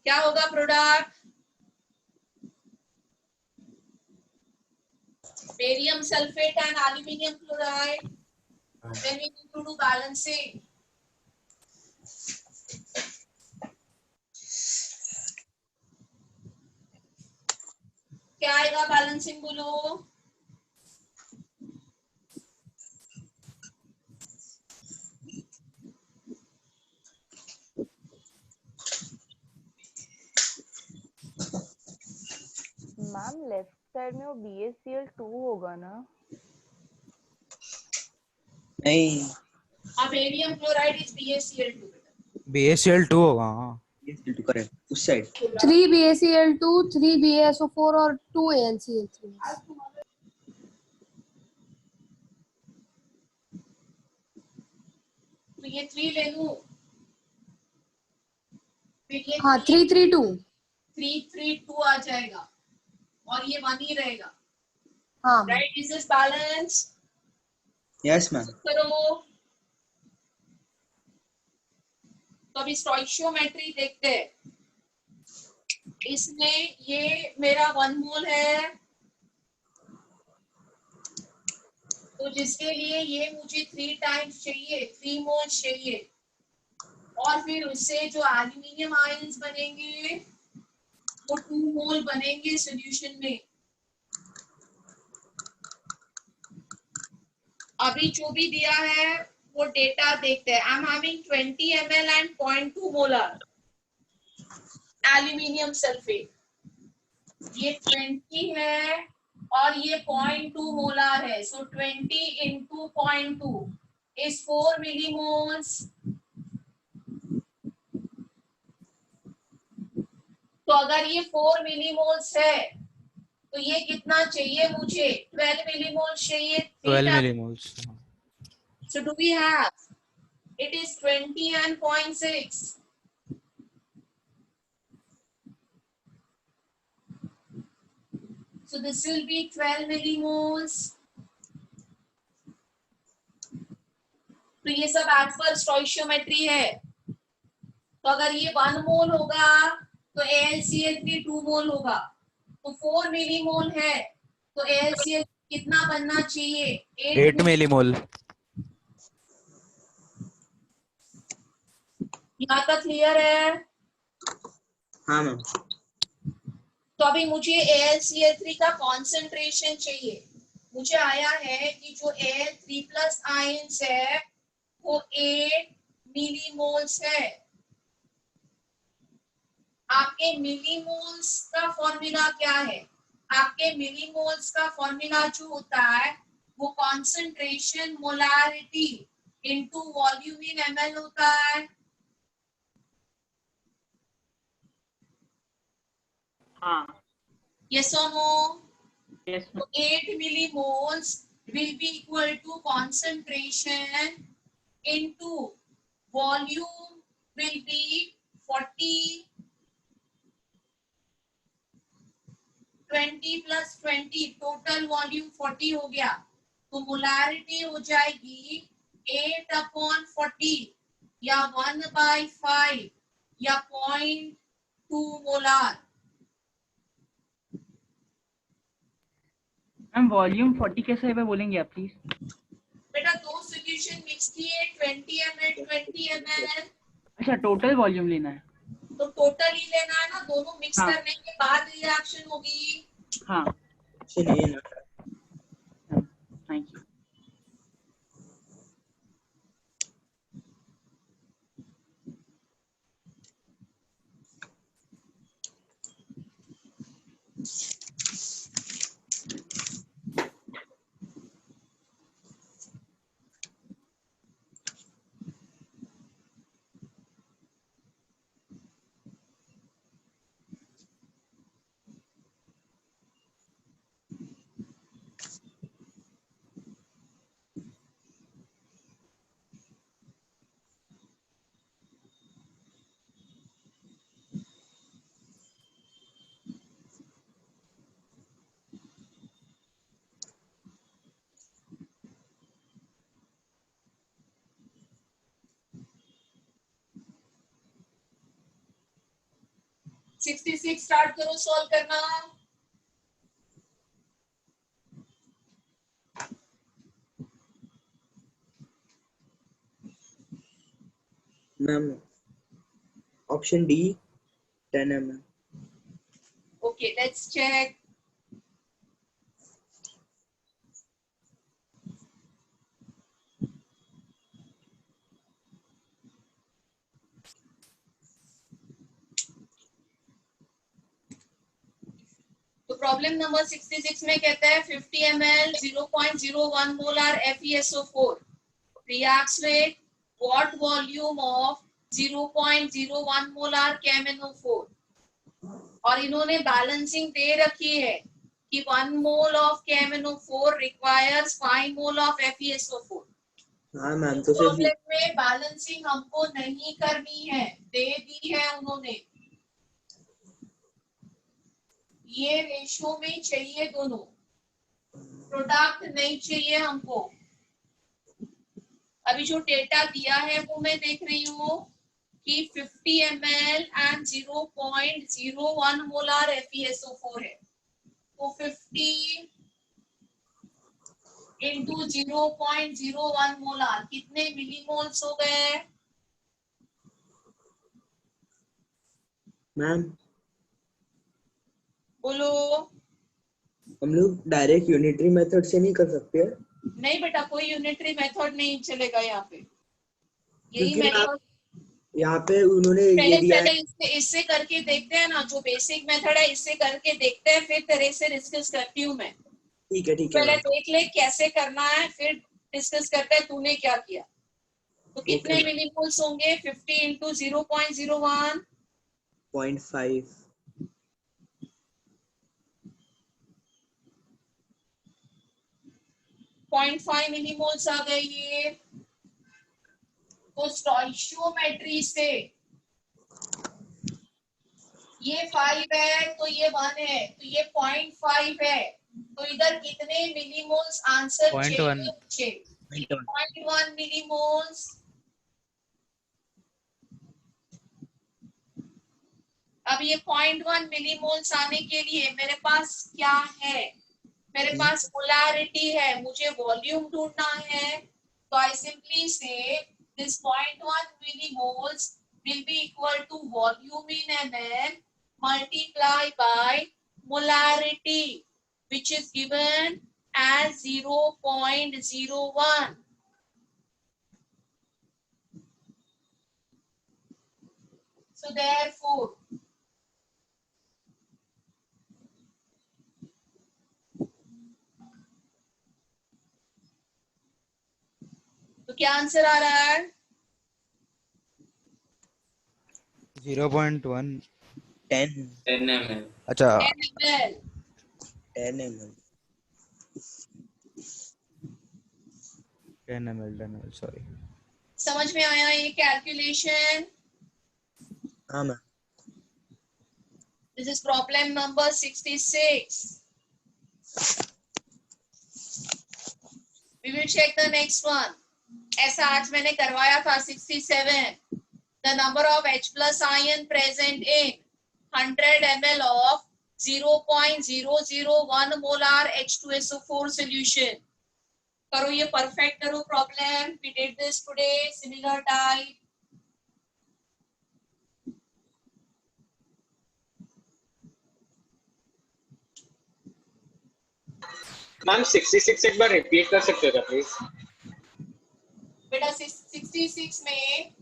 क्या होगा product? Barium sulfate and aluminium chloride. Then we need to do balancing. क्या आएगा balancing बोलो? मैम लेफ्ट साइड में वो BaCl2 होगा ना? नहीं. Barium chloride is BaCl2. BaCl2 होगा. हाँ BaCl2 करेक्ट. उस साइड 3 BaCl2, 3 BaSO4 और 2 AlCl3. तो ये 3 ले लूं. हाँ 332. 332 आ जाएगा और ये 1 ही रहेगा. हाँ right. Is this balance? Yes ma'am. करो. तो अभी स्टोइकियोमेट्री देखते हैं. इसमें ये मेरा 1 मोल है, तो जिसके लिए ये मुझे 3 टाइम्स चाहिए, 3 मोल चाहिए, और फिर उससे जो एल्यूमिनियम आयंस बनेंगे वो 2 मोल बनेंगे सॉल्यूशन में। अभी जो भी दिया है वो डेटा देखते हैं। I am having 20 ml and 0.2 molar aluminium sulphate. ये 20 है और ये 0.2 मोलर है। सो 20 into 0.2 is 4 millimoles। तो अगर ये 4 मिलीमोल्स है तो ये कितना चाहिए मुझे? 12 मिलीमोल्स चाहिए। 12 millimoles. So do we have? It is 20 and 0.6. So this will be 12 millimoles. तो ये सब एज पर स्टोइशियोमेट्री है। तो अगर ये 1 मोल होगा तो AlCl3 2 मोल होगा। तो 4 मिलीमोल है तो AlCl कितना बनना चाहिए? 8 millimole. यहाँ तक क्लियर है? हाँ मैम। तो अभी मुझे AlCl3 का कॉन्सेंट्रेशन चाहिए। मुझे आया है कि जो Al3+ आयंस है वो 8 मिलीमोल्स है। आपके मिलीमोल्स का फॉर्मूला क्या है? आपके मिलीमोल्स का फॉर्मूला जो होता है वो कॉन्सेंट्रेशन मोलारिटी इनटू वॉल्यूम इन ml होता है। हाँ। Yes or no? Yes. So 8 millimoles will be equal to concentration into volume will be 40, 20 plus 20 total volume 40 हो गया। तो मोलारिटी हो जाएगी 8/40 या 1/5 या 0.2 मोलार। मैम वॉल्यूम 40 कैसे है बोलेंगे आप प्लीज? बेटा दो सॉल्यूशन मिक्स किए 20 ml 20 ml। अच्छा टोटल वॉल्यूम लेना है। तो टोटल ही लेना है ना, दोनों मिक्स हाँ। करने के बाद रिएक्शन होगी। हाँ चलिए thank you. Sixty six start करो सॉल्व करना। Ma'am option D 10 ml। Okay let's check. तो प्रॉब्लम नंबर 66 में कहता है 50 ml 0.01 molar FeSO4 reacts with what volume of 0.01 molar KMnO4। और इन्होंने बैलेंसिंग दे रखी है कि 1 mole of KMnO4 requires 5 mole of FeSO4। हाँ मैम तो फिर प्रॉब्लम में बैलेंसिंग हमको नहीं करनी है, दे दी है उन्होंने। ये रेशो में चाहिए दोनों, प्रोडक्ट नहीं चाहिए हमको। अभी जो डेटा दिया है वो मैं देख रही हूँ कि 50 ml एंड 0.01 मोलर FeSO4 है। तो 50 इंटू 0.01 मोलर कितने मिलीमोल्स हो गए? मैम बोलो। हम लोग डायरेक्ट यूनिटरी मेथड से नहीं कर सकते? नहीं बेटा, कोई यूनिटरी मेथड नहीं चलेगा यहाँ पे, यही क्योंकि मेथड। यहाँ पे उन्होंने ये दिया है। पहले इससे करके देखते हैं ना, जो बेसिक मेथड है इससे करके देखते हैं, फिर तेरे से डिस्कस करती हूँ मैं। ठीक है पहले देख ले कैसे करना है, फिर डिस्कस करते हैं तूने क्या किया। तो कितने मिलीमोल्स होंगे? 50 इंटू 0.01 0.5 0.5 मिलीमोल्स आ गए ये। तो स्टोइशियोमेट्री से ये 5 है तो ये 1 है, तो ये 0.5 है, तो इधर कितने मिलीमोल्स आंसर 0.1 0.1 मिलीमोल्स। अब ये 0.1 मिलीमोल्स आने के लिए मेरे पास क्या है? मेरे पास मोलारिटी है, मुझे वॉल्यूम ढूंढना है। तो आई सिंपली से this 0.1 millimoles will be equal to volume in ml multiplied by molarity, which is given as 0.01. So therefore तो क्या आंसर आ रहा है? 0.1 10 ml. अच्छा 10 ml 10 ml 10 ml सॉरी। समझ में आया ये कैलकुलेशन? हाँ ma'am. This is problem number 66. We will check the next one. ऐसा आज मैंने करवाया था 67. The number of H plus ion present in 100 ml of 0.001 molar H2SO4 solution. करो ये perfect करो problem. We did this today. Similar type. Ma'am 66 एक बार repeat कर सकते हो प्लीज? बेटा 66 में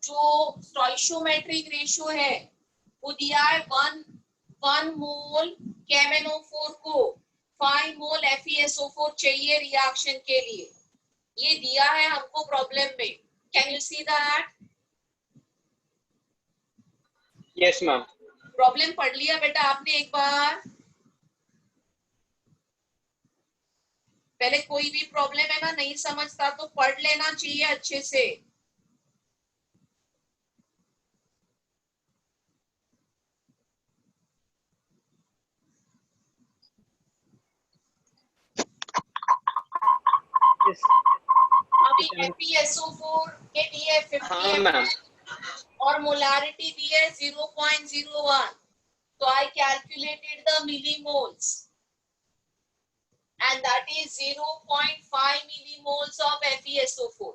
जो स्टोइशियोमेट्रिक रेशियो है वो दिया है 1 मोल KMnO4 को 5 मोल FeSO4 चाहिए रिएक्शन के लिए। ये दिया है हमको प्रॉब्लम में। Can you see that? Yes ma'am. Problem पढ़ लिया बेटा आपने एक बार? पहले कोई भी प्रॉब्लम है ना नहीं समझता तो पढ़ लेना चाहिए अच्छे से। अभी FeSO4 के दिए 50 ml और मोलारिटी दी है 0.01. तो I calculated the millimoles and that is 0.5 millimoles of FeSO4.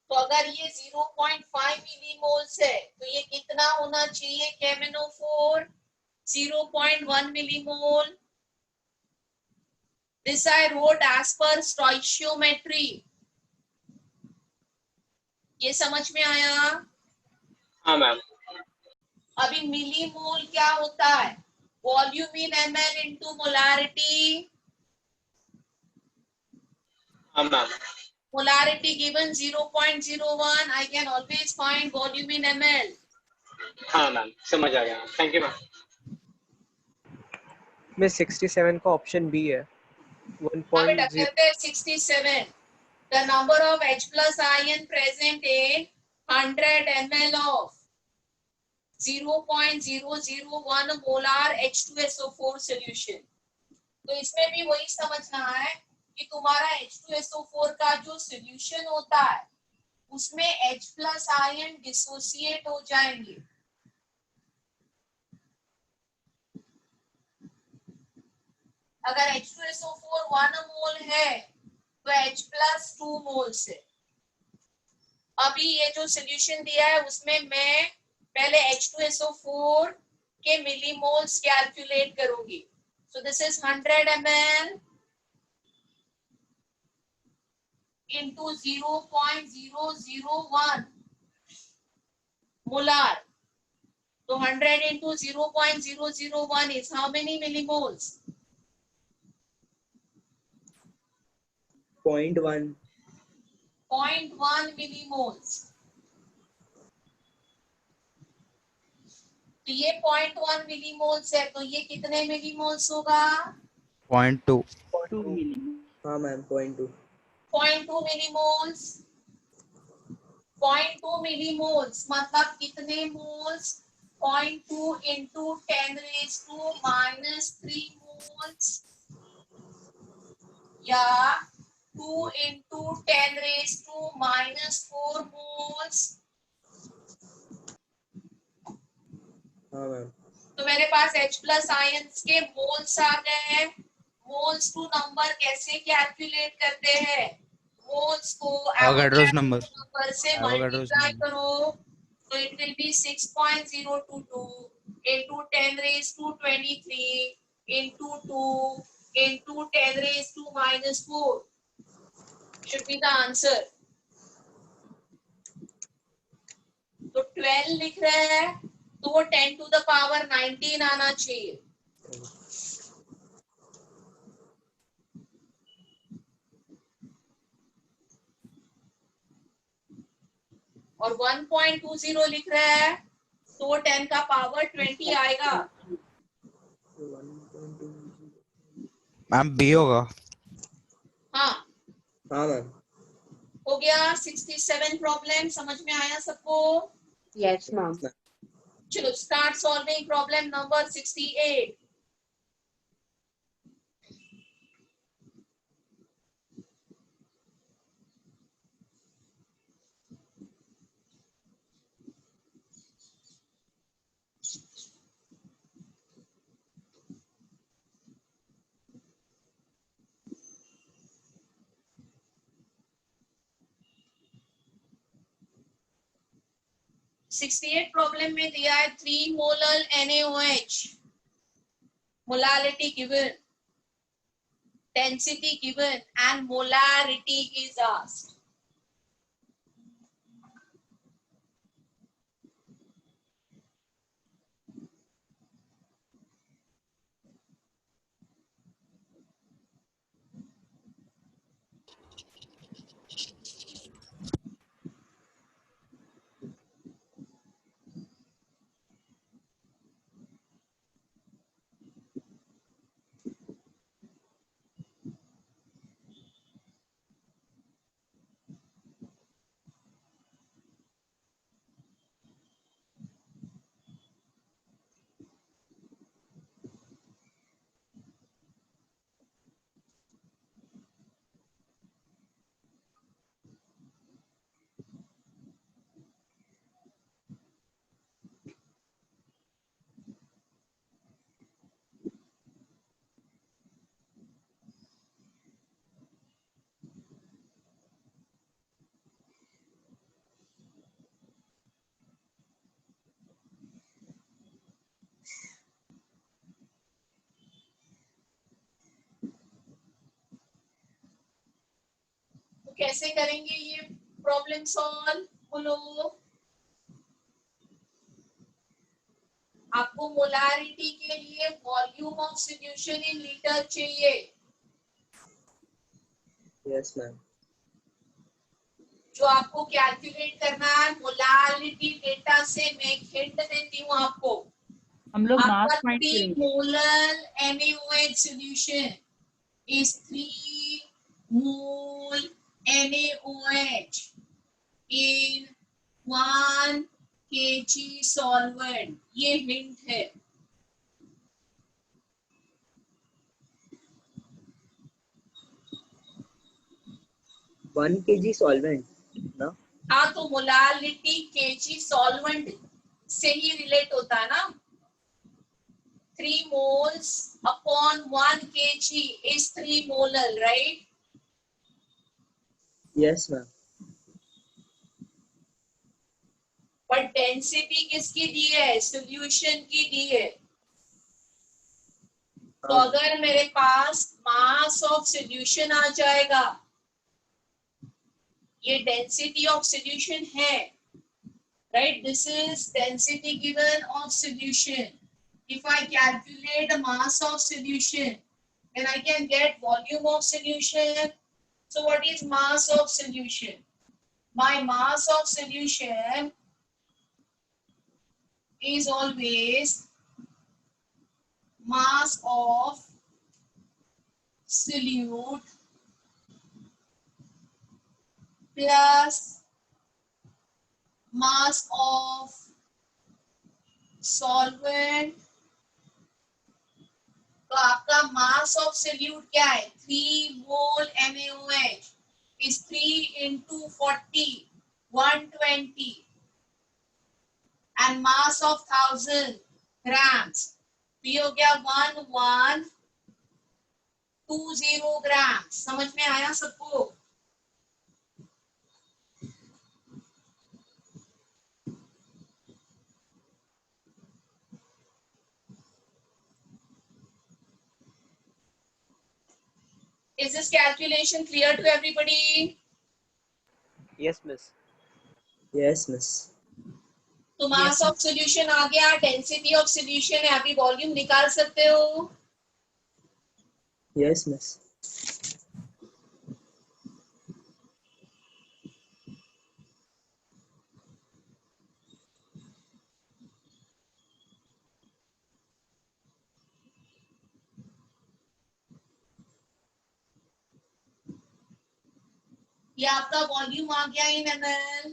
तो अगर ये 0.5 millimoles है तो ये कितना होना चाहिए KMnO4? 0.1 millimole. This I wrote as per stoichiometry. ये समझ में आया? हाँ मैम। अभी मिलीमोल क्या होता है? वॉल्यूम इन ml into molarity. हाँ ma'am. Molarity given 0.01. I can always find volume in ml. हाँ मैम समझ आ गया। Thank you ma'am. में 67 का ऑप्शन बी है 1.0। 67. The number of H plus ion present in 100 ml of 0.001 molar H2SO4 solution. तो इसमें भी वही समझना है कि तुम्हारा H2SO4 का जो solution होता है उसमें H plus ion dissociate हो जाएंगे। अगर H2SO4 1 मोल है तो H plus 2 मोल्स है। अभी ये जो सोल्यूशन दिया है उसमें मैं पहले H2SO4 के मिलीमोल्स कैलकुलेट करूंगी. So this is 100 ml into 0.001 molar. So 100 into 0.001 is how many millimoles? 0.1. 0.1 millimoles. तो ये 0.1 मिलीमोल्स है, तो ये कितने मिलीमोल्स होगा? 0.2. 2 मिली. हाँ मैम 0.2. 0.2 मिलीमोल्स. 0.2 मिलीमोल्स मतलब कितने moles? 0.2 into 10 raised to minus 3 moles या 2 into 10 raised to minus 4 moles. हाँ मैम. तो मेरे पास H प्लस आयंस के मोल्स आ गए हैं. मोल्स टू नंबर कैसे कैलकुलेट करते हैं? मोल्स को Avogadro's number. नंबर से Avogadro's मल्टीप्लाई number. करो, तो it will be 6.022 into 10 raised to 23 into 2 into 10 raised to minus 4 should be the answer. तो 12 लिख रहे हैं, तो वो 10 to the power 19 आना चाहिए. और 1.20 लिख रहा है, तो वो 10 का पावर 20 आएगा. मैम बी होगा. हाँ हाँ मैम. हो गया. 67 प्रॉब्लम समझ में आया सबको? Yes ma'am. चलो start solving problem number 68. Problem में दिया है 3 molar NaOH, molality given, density given and molarity is asked. कैसे करेंगे ये प्रॉब्लम सॉल्व? बोलो. आपको मोलारिटी के लिए volume of solution in litre चाहिए. Yes ma'am. जो आपको कैलकुलेट करना है मोलारिटी डेटा से मैं हिंट देती हूँ आपको. हम लोग मास आपका फाइंड 3 करेंगे. Molar NaOH solution is 3 mole NaOH in 1 kg solvent. ये हिंट है. वन kg solvent ना? हाँ, तो मोलारिटी kg solvent से ही रिलेट होता है ना. 3 moles upon 1 kg is 3 molar, right? Yes ma'am. But density किसकी दी है? सॉल्यूशन की दी है। तो अगर मेरे पास मास ऑफ सॉल्यूशन आ जाएगा, ये डेंसिटी ऑफ सॉल्यूशन है, right? This is density given of solution. If I calculate the mass of solution, then I can get volume of solution. So what is mass of solution? My mass of solution is always mass of solute plus mass of solvent. तो आपका mass of solute क्या है? 3 मोल MaOH is 3 into 40, 120, and mass of 1000 grams, तो ये हो गया 1120 grams. समझ में आया सबको? Is this calculation clear to everybody? Yes, miss. Yes, miss. तो मास ऑफ सॉल्यूशन आ गया, डेंसिटी ऑफ सॉल्यूशन है, अभी वॉल्यूम निकाल सकते हो? Yes, miss. ये आपका वॉल्यूम आ गया इन ml.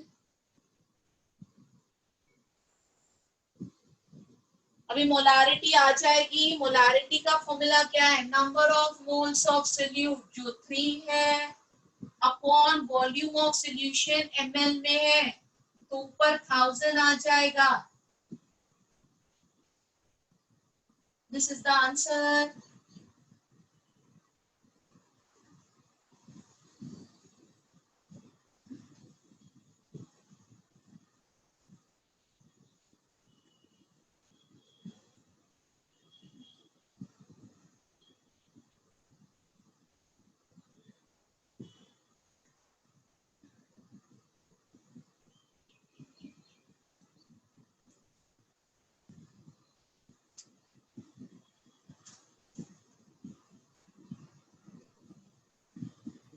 अभी मोलारिटी आ जाएगी. मोलारिटी का फॉर्मूला क्या है? Number of moles of solute जो 3 है upon volume of solution ml में है, तो ऊपर 1000 आ जाएगा. This is the answer.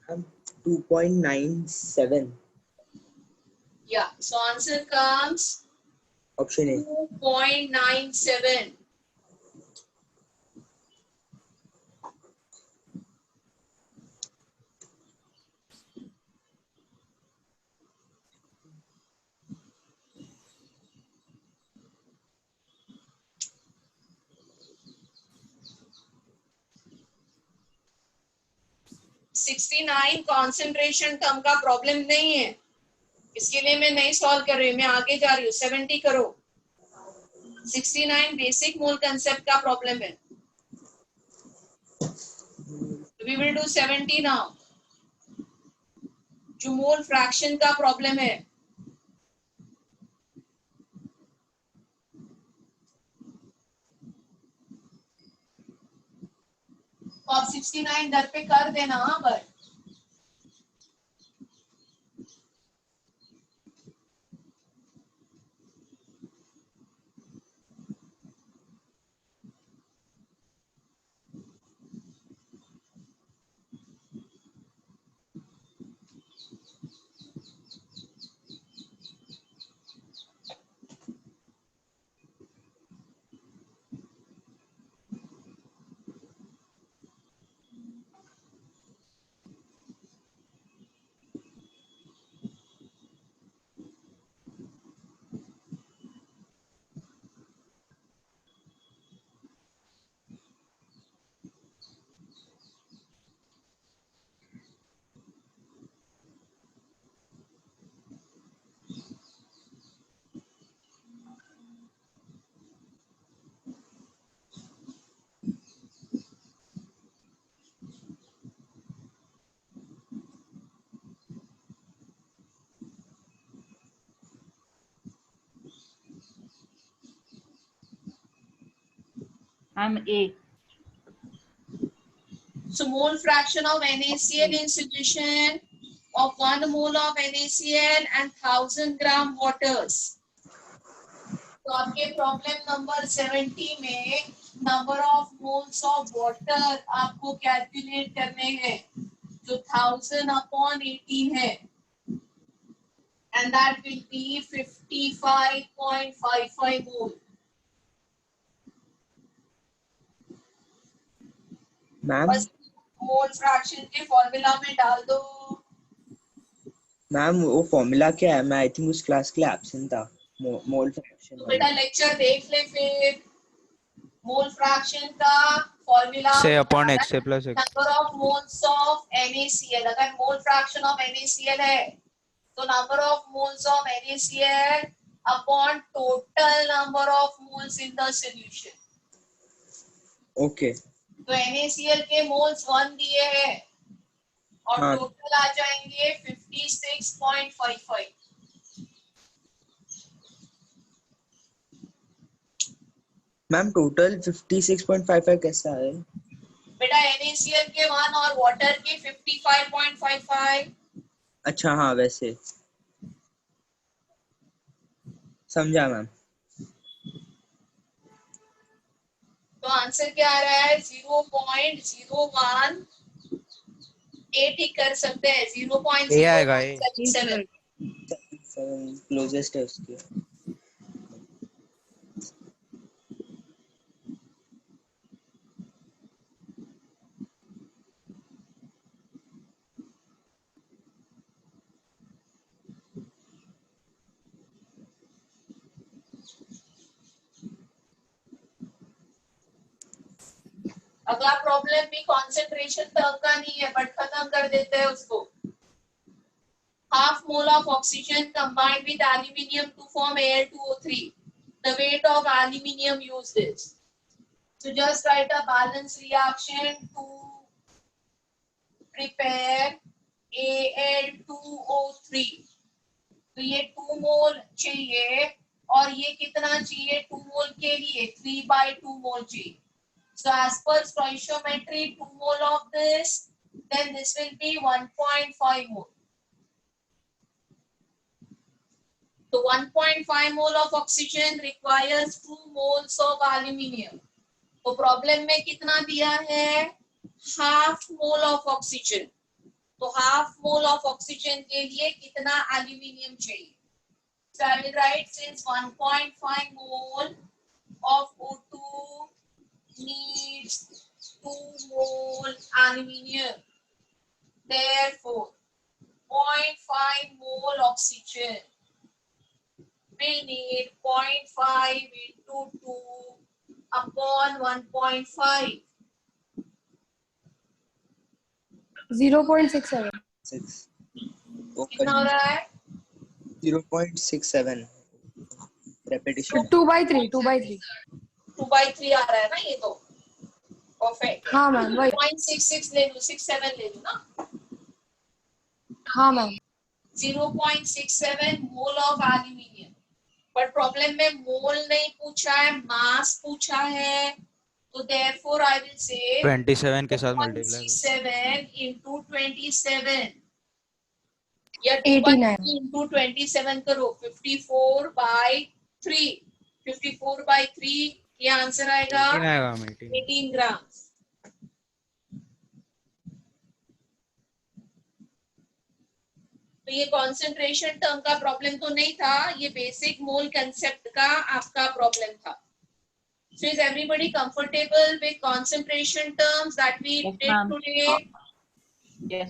हम 2.97. Yeah, so answer comes Option A. 2.97. (69) concentration term का प्रॉब्लम नहीं है, इसके लिए मैं नहीं सॉल्व कर रही हूँ, मैं आगे जा रही हूँ. 70 करो. 69 बेसिक मोल कंसेप्ट का प्रॉब्लम है. We will do 70 now. जो मोल फ्रैक्शन का प्रॉब्लम है. तो आप 69 घर पे कर देना. हाँ but ma'am A. So mole fraction of NaCl in solution of 1 mole of NaCl and 1000 gram waters. तो आपके प्रॉब्लम नंबर 70 में number of moles of water आपको कैलकुलेट करने हैं जो 1000/18 है and that will be 55.55 mole. Ma'am बस mole fraction के फॉर्मूला में डाल दो. मैम वो फॉर्मूला क्या है? मैं आई थिंक उस क्लास के लिए एब्सेंट था. मोल फ्रैक्शन तो बेटा लेक्चर देख ले फिर. मोल फ्रैक्शन का फॉर्मूला से अपॉन x से plus x. Number of moles of NaCl. अगर मोल फ्रैक्शन ऑफ NaCl है तो number of moles of NaCl upon total number of moles in the solution. Okay. तो NaCl के moles 1 दिए हैं और हाँ. टोटल आ जाएंगे 56.55. मैम टोटल 56.55 कैसा है? बेटा NaCl के 1 और वाटर के 55.55. अच्छा हाँ वैसे समझा मैम. तो आंसर क्या आ रहा है? 0.01. 8 ही कर सकते हैं. ए आएगा ए. 0.077. क्लोजेस्ट है उसके. अगला प्रॉब्लम भी कंसंट्रेशन टर्म का नहीं है बट खत्म कर देते हैं उसको. half mole of oxygen combined with aluminium to form Al2O3. The weight of aluminium used is. So just write a balance reaction to prepare Al2O3. तो ये 2 मोल चाहिए और ये कितना चाहिए 2 मोल के लिए? 3/2 मोल चाहिए. So as per stoichiometry 2 mole of this, then this will be 1.5 mole. So 1.5 mole of oxygen requires 2 moles of aluminium. तो प्रॉब्लम में कितना दिया है? half mole of oxygen. तो half mole of oxygen के लिए कितना aluminium चाहिए? So I will write since 1.5 mole of O2 needs 2 mole aluminium. Therefore, 0.5 mole oxygen will need 0.5 into 2 upon 1.5. 0.67. 6. कितना हो रहा है? 0.67 repetition. 2/3. 2/3. 2/3 आ रहा है ना ये तो. परफेक्ट. हाँ मैम वही. 0.66 ले लूं, 67 ले लूं ना. हाँ ma'am. 0.67 mole of aluminium. But problem में मोल नहीं पूछा है, मास पूछा है. तो देयरफॉर आई विल से 27 के साथ मल्टीप्लाई 7 into 27 या 89 into 27 करो. 54/3. 54/3 ये आंसर आएगा 18 ग्राम. तो ये कंसंट्रेशन टर्म का प्रॉब्लम तो नहीं था, ये बेसिक मोल कंसेप्ट का आपका प्रॉब्लम था. So is everybody comfortable with concentration terms that we did today?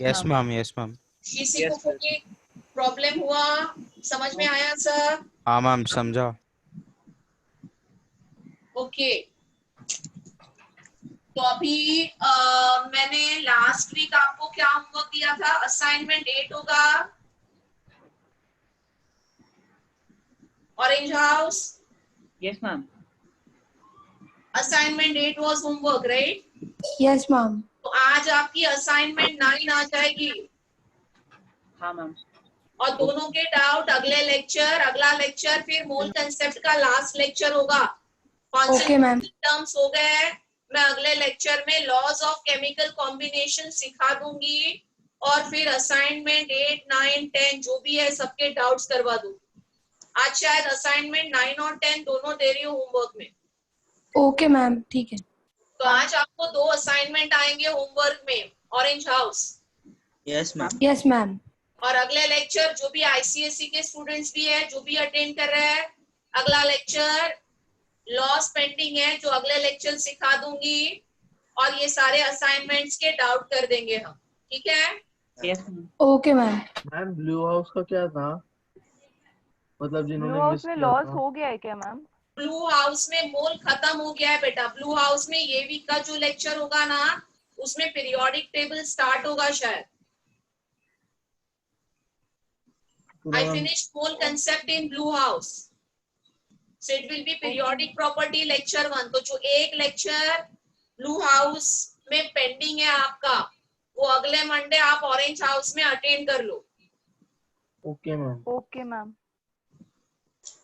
Yes ma'am. Yes ma'am. किसी को कोई प्रॉब्लम हुआ? समझ में आया सर? हाँ मैम समझा. ओके. तो अभी मैंने लास्ट वीक आपको क्या होमवर्क दिया था? असाइनमेंट 8 होगा. Orange house. Yes ma'am. Assignment 8 was homework right? Yes ma'am. तो आज आपकी असाइनमेंट 9 आ जाएगी. हाँ मैम. और दोनों के डाउट अगला लेक्चर फिर मोल कंसेप्ट का लास्ट लेक्चर होगा. Okay ma'am. टर्म्स हो गए. मैं अगले लेक्चर में लॉज ऑफ केमिकल कॉम्बिनेशन सिखा दूंगी और फिर असाइनमेंट 8, 9, 10 जो भी है सबके डाउट्स करवा दूंगी। आज शायद असाइनमेंट 9 और 10 दोनों दे रही हूँ होमवर्क में। ओके मैम, ठीक है। तो आज आपको 2 असाइनमेंट आएंगे होमवर्क में, orange house. Yes ma'am. Yes ma'am. और अगले लेक्चर जो भी आईसीएसई के स्टूडेंट्स भी है, जो भी अटेंड कर रहे हैं, अगला लेक्चर लॉस पेंडिंग है जो अगले लेक्चर सिखा दूंगी और ये सारे असाइनमेंट्स के डाउट कर देंगे हम, ठीक है? Yes okay ma'am. Ma'am blue house का क्या था, मतलब ब्लू जिन्होंने हाउस मिस में किया लॉस था? हो गया है क्या मैम? ब्लू हाउस में मोल खत्म हो गया है बेटा। ब्लू हाउस में ये वीक का जो लेक्चर होगा ना उसमें पीरियोडिक टेबल स्टार्ट होगा शायद। I finished whole concept in blue house. So it will be periodic property lecture 1. तो जो एक लेक्चर ब्लू हाउस में पेंडिंग है आपका, वो अगले मंडे आप ऑरेंज हाउस में अटेंड कर लो। Okay ma'am. Okay ma'am.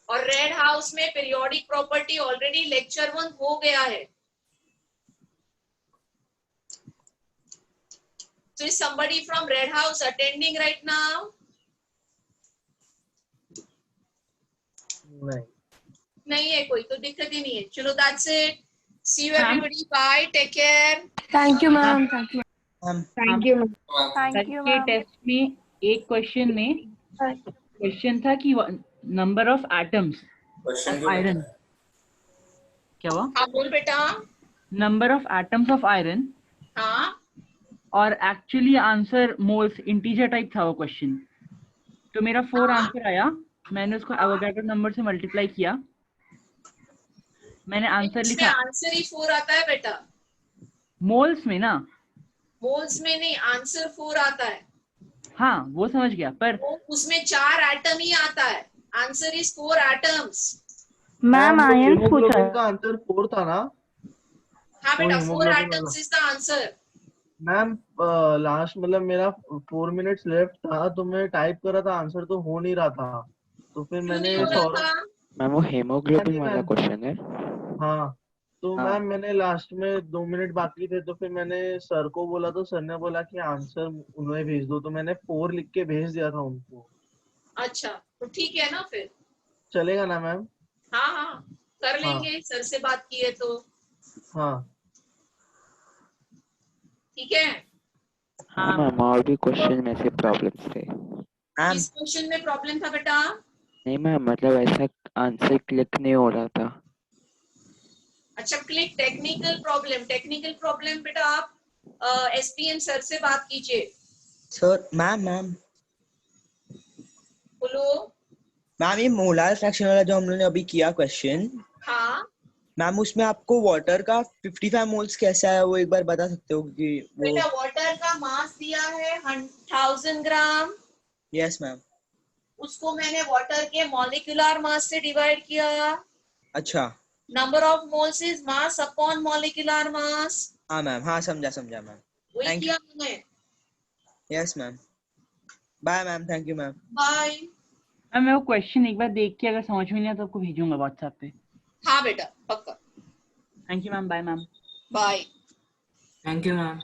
और रेड हाउस में पीरियोडिक प्रॉपर्टी ऑलरेडी लेक्चर 1 हो गया है। So is somebody from red house attending right now? नहीं। नहीं है कोई, तो दिक्कत ही नहीं है। चलो that's it. See you everybody. Bye. Take care. Thank you ma'am. Thank you. Thank you. Thank you के मैम। टेस्ट में एक क्वेश्चन में क्वेश्चन था कि number of atoms of iron, क्या हुआ? हाँ बोल बेटा। Number of atoms of iron, हाँ और actually answer moles integer type था वो क्वेश्चन। तो मेरा 4 आंसर आया, मैंने उसको एवोगाड्रो नंबर से मल्टीप्लाई किया, मैंने आंसर इसमें लिखा। आंसर ही 4 आता है बेटा। मोल्स में ना? मोल्स में नहीं, आंसर 4 आता है। हाँ वो समझ गया, पर उसमें 4 एटम ही आता है। Answer is 4 atoms. Ma'am ion पूछा का आंसर 4 था ना? हाँ बेटा, 4 hemoglobin atoms is the answer. Ma'am last मतलब मेरा 4 मिनट्स लेफ्ट था तो मैं टाइप कर रहा था, आंसर तो हो नहीं रहा था, तो फिर मैंने सौरभ। मैम वो हेमोग्लोबिन वाला क्वेश्चन है। हाँ तो हाँ। मैम मैंने लास्ट में 2 मिनट बाकी थे तो फिर मैंने सर को बोला, तो सर ने बोला कि आंसर उन्हें भेज दो, तो मैंने 4 लिख के भेज दिया था उनको। अच्छा तो ठीक है ना फिर? चलेगा ना मैम? हाँ हाँ कर लेंगे, सर से बात की है तो। हाँ ठीक है। हाँ मैम, और भी क्वेश्चन में से प्रॉब्लम्स थे। किस क्वेश्चन में प्रॉब्लम था बेटा? नहीं मैम, मतलब ऐसा आंसर क्लिक नहीं हो रहा था। अच्छा क्लिक, टेक्निकल प्रॉब्लम बेटा आप एसपीएम सर से बात कीजिए। सर मैम बोलो। मैम ये मोलार फ्रैक्शन वाला जो हम लोगों ने अभी किया क्वेश्चन, हाँ मैम उसमें आपको वाटर का 55 मोल्स कैसा है वो एक बार बता सकते हो? कि वो बेटा वाटर का मास दिया है 1000 ग्राम। Yes ma'am. उसको मैंने वाटर के मॉलिक्यूलर मास से डिवाइड किया। अच्छा। Number of moles is mass upon molecular mass. हाँ मैम, हाँ समझा मैम। वही किया मैंने। Yes ma'am. Bye ma'am, thank you ma'am. Bye. मैं वो क्वेश्चन एक बार देख के अगर समझ में नहीं आया तो आपको भेजूंगा व्हाट्सएप पे। हाँ बेटा पक्का। Thank you ma'am. Bye ma'am. Bye. Thank you ma'am.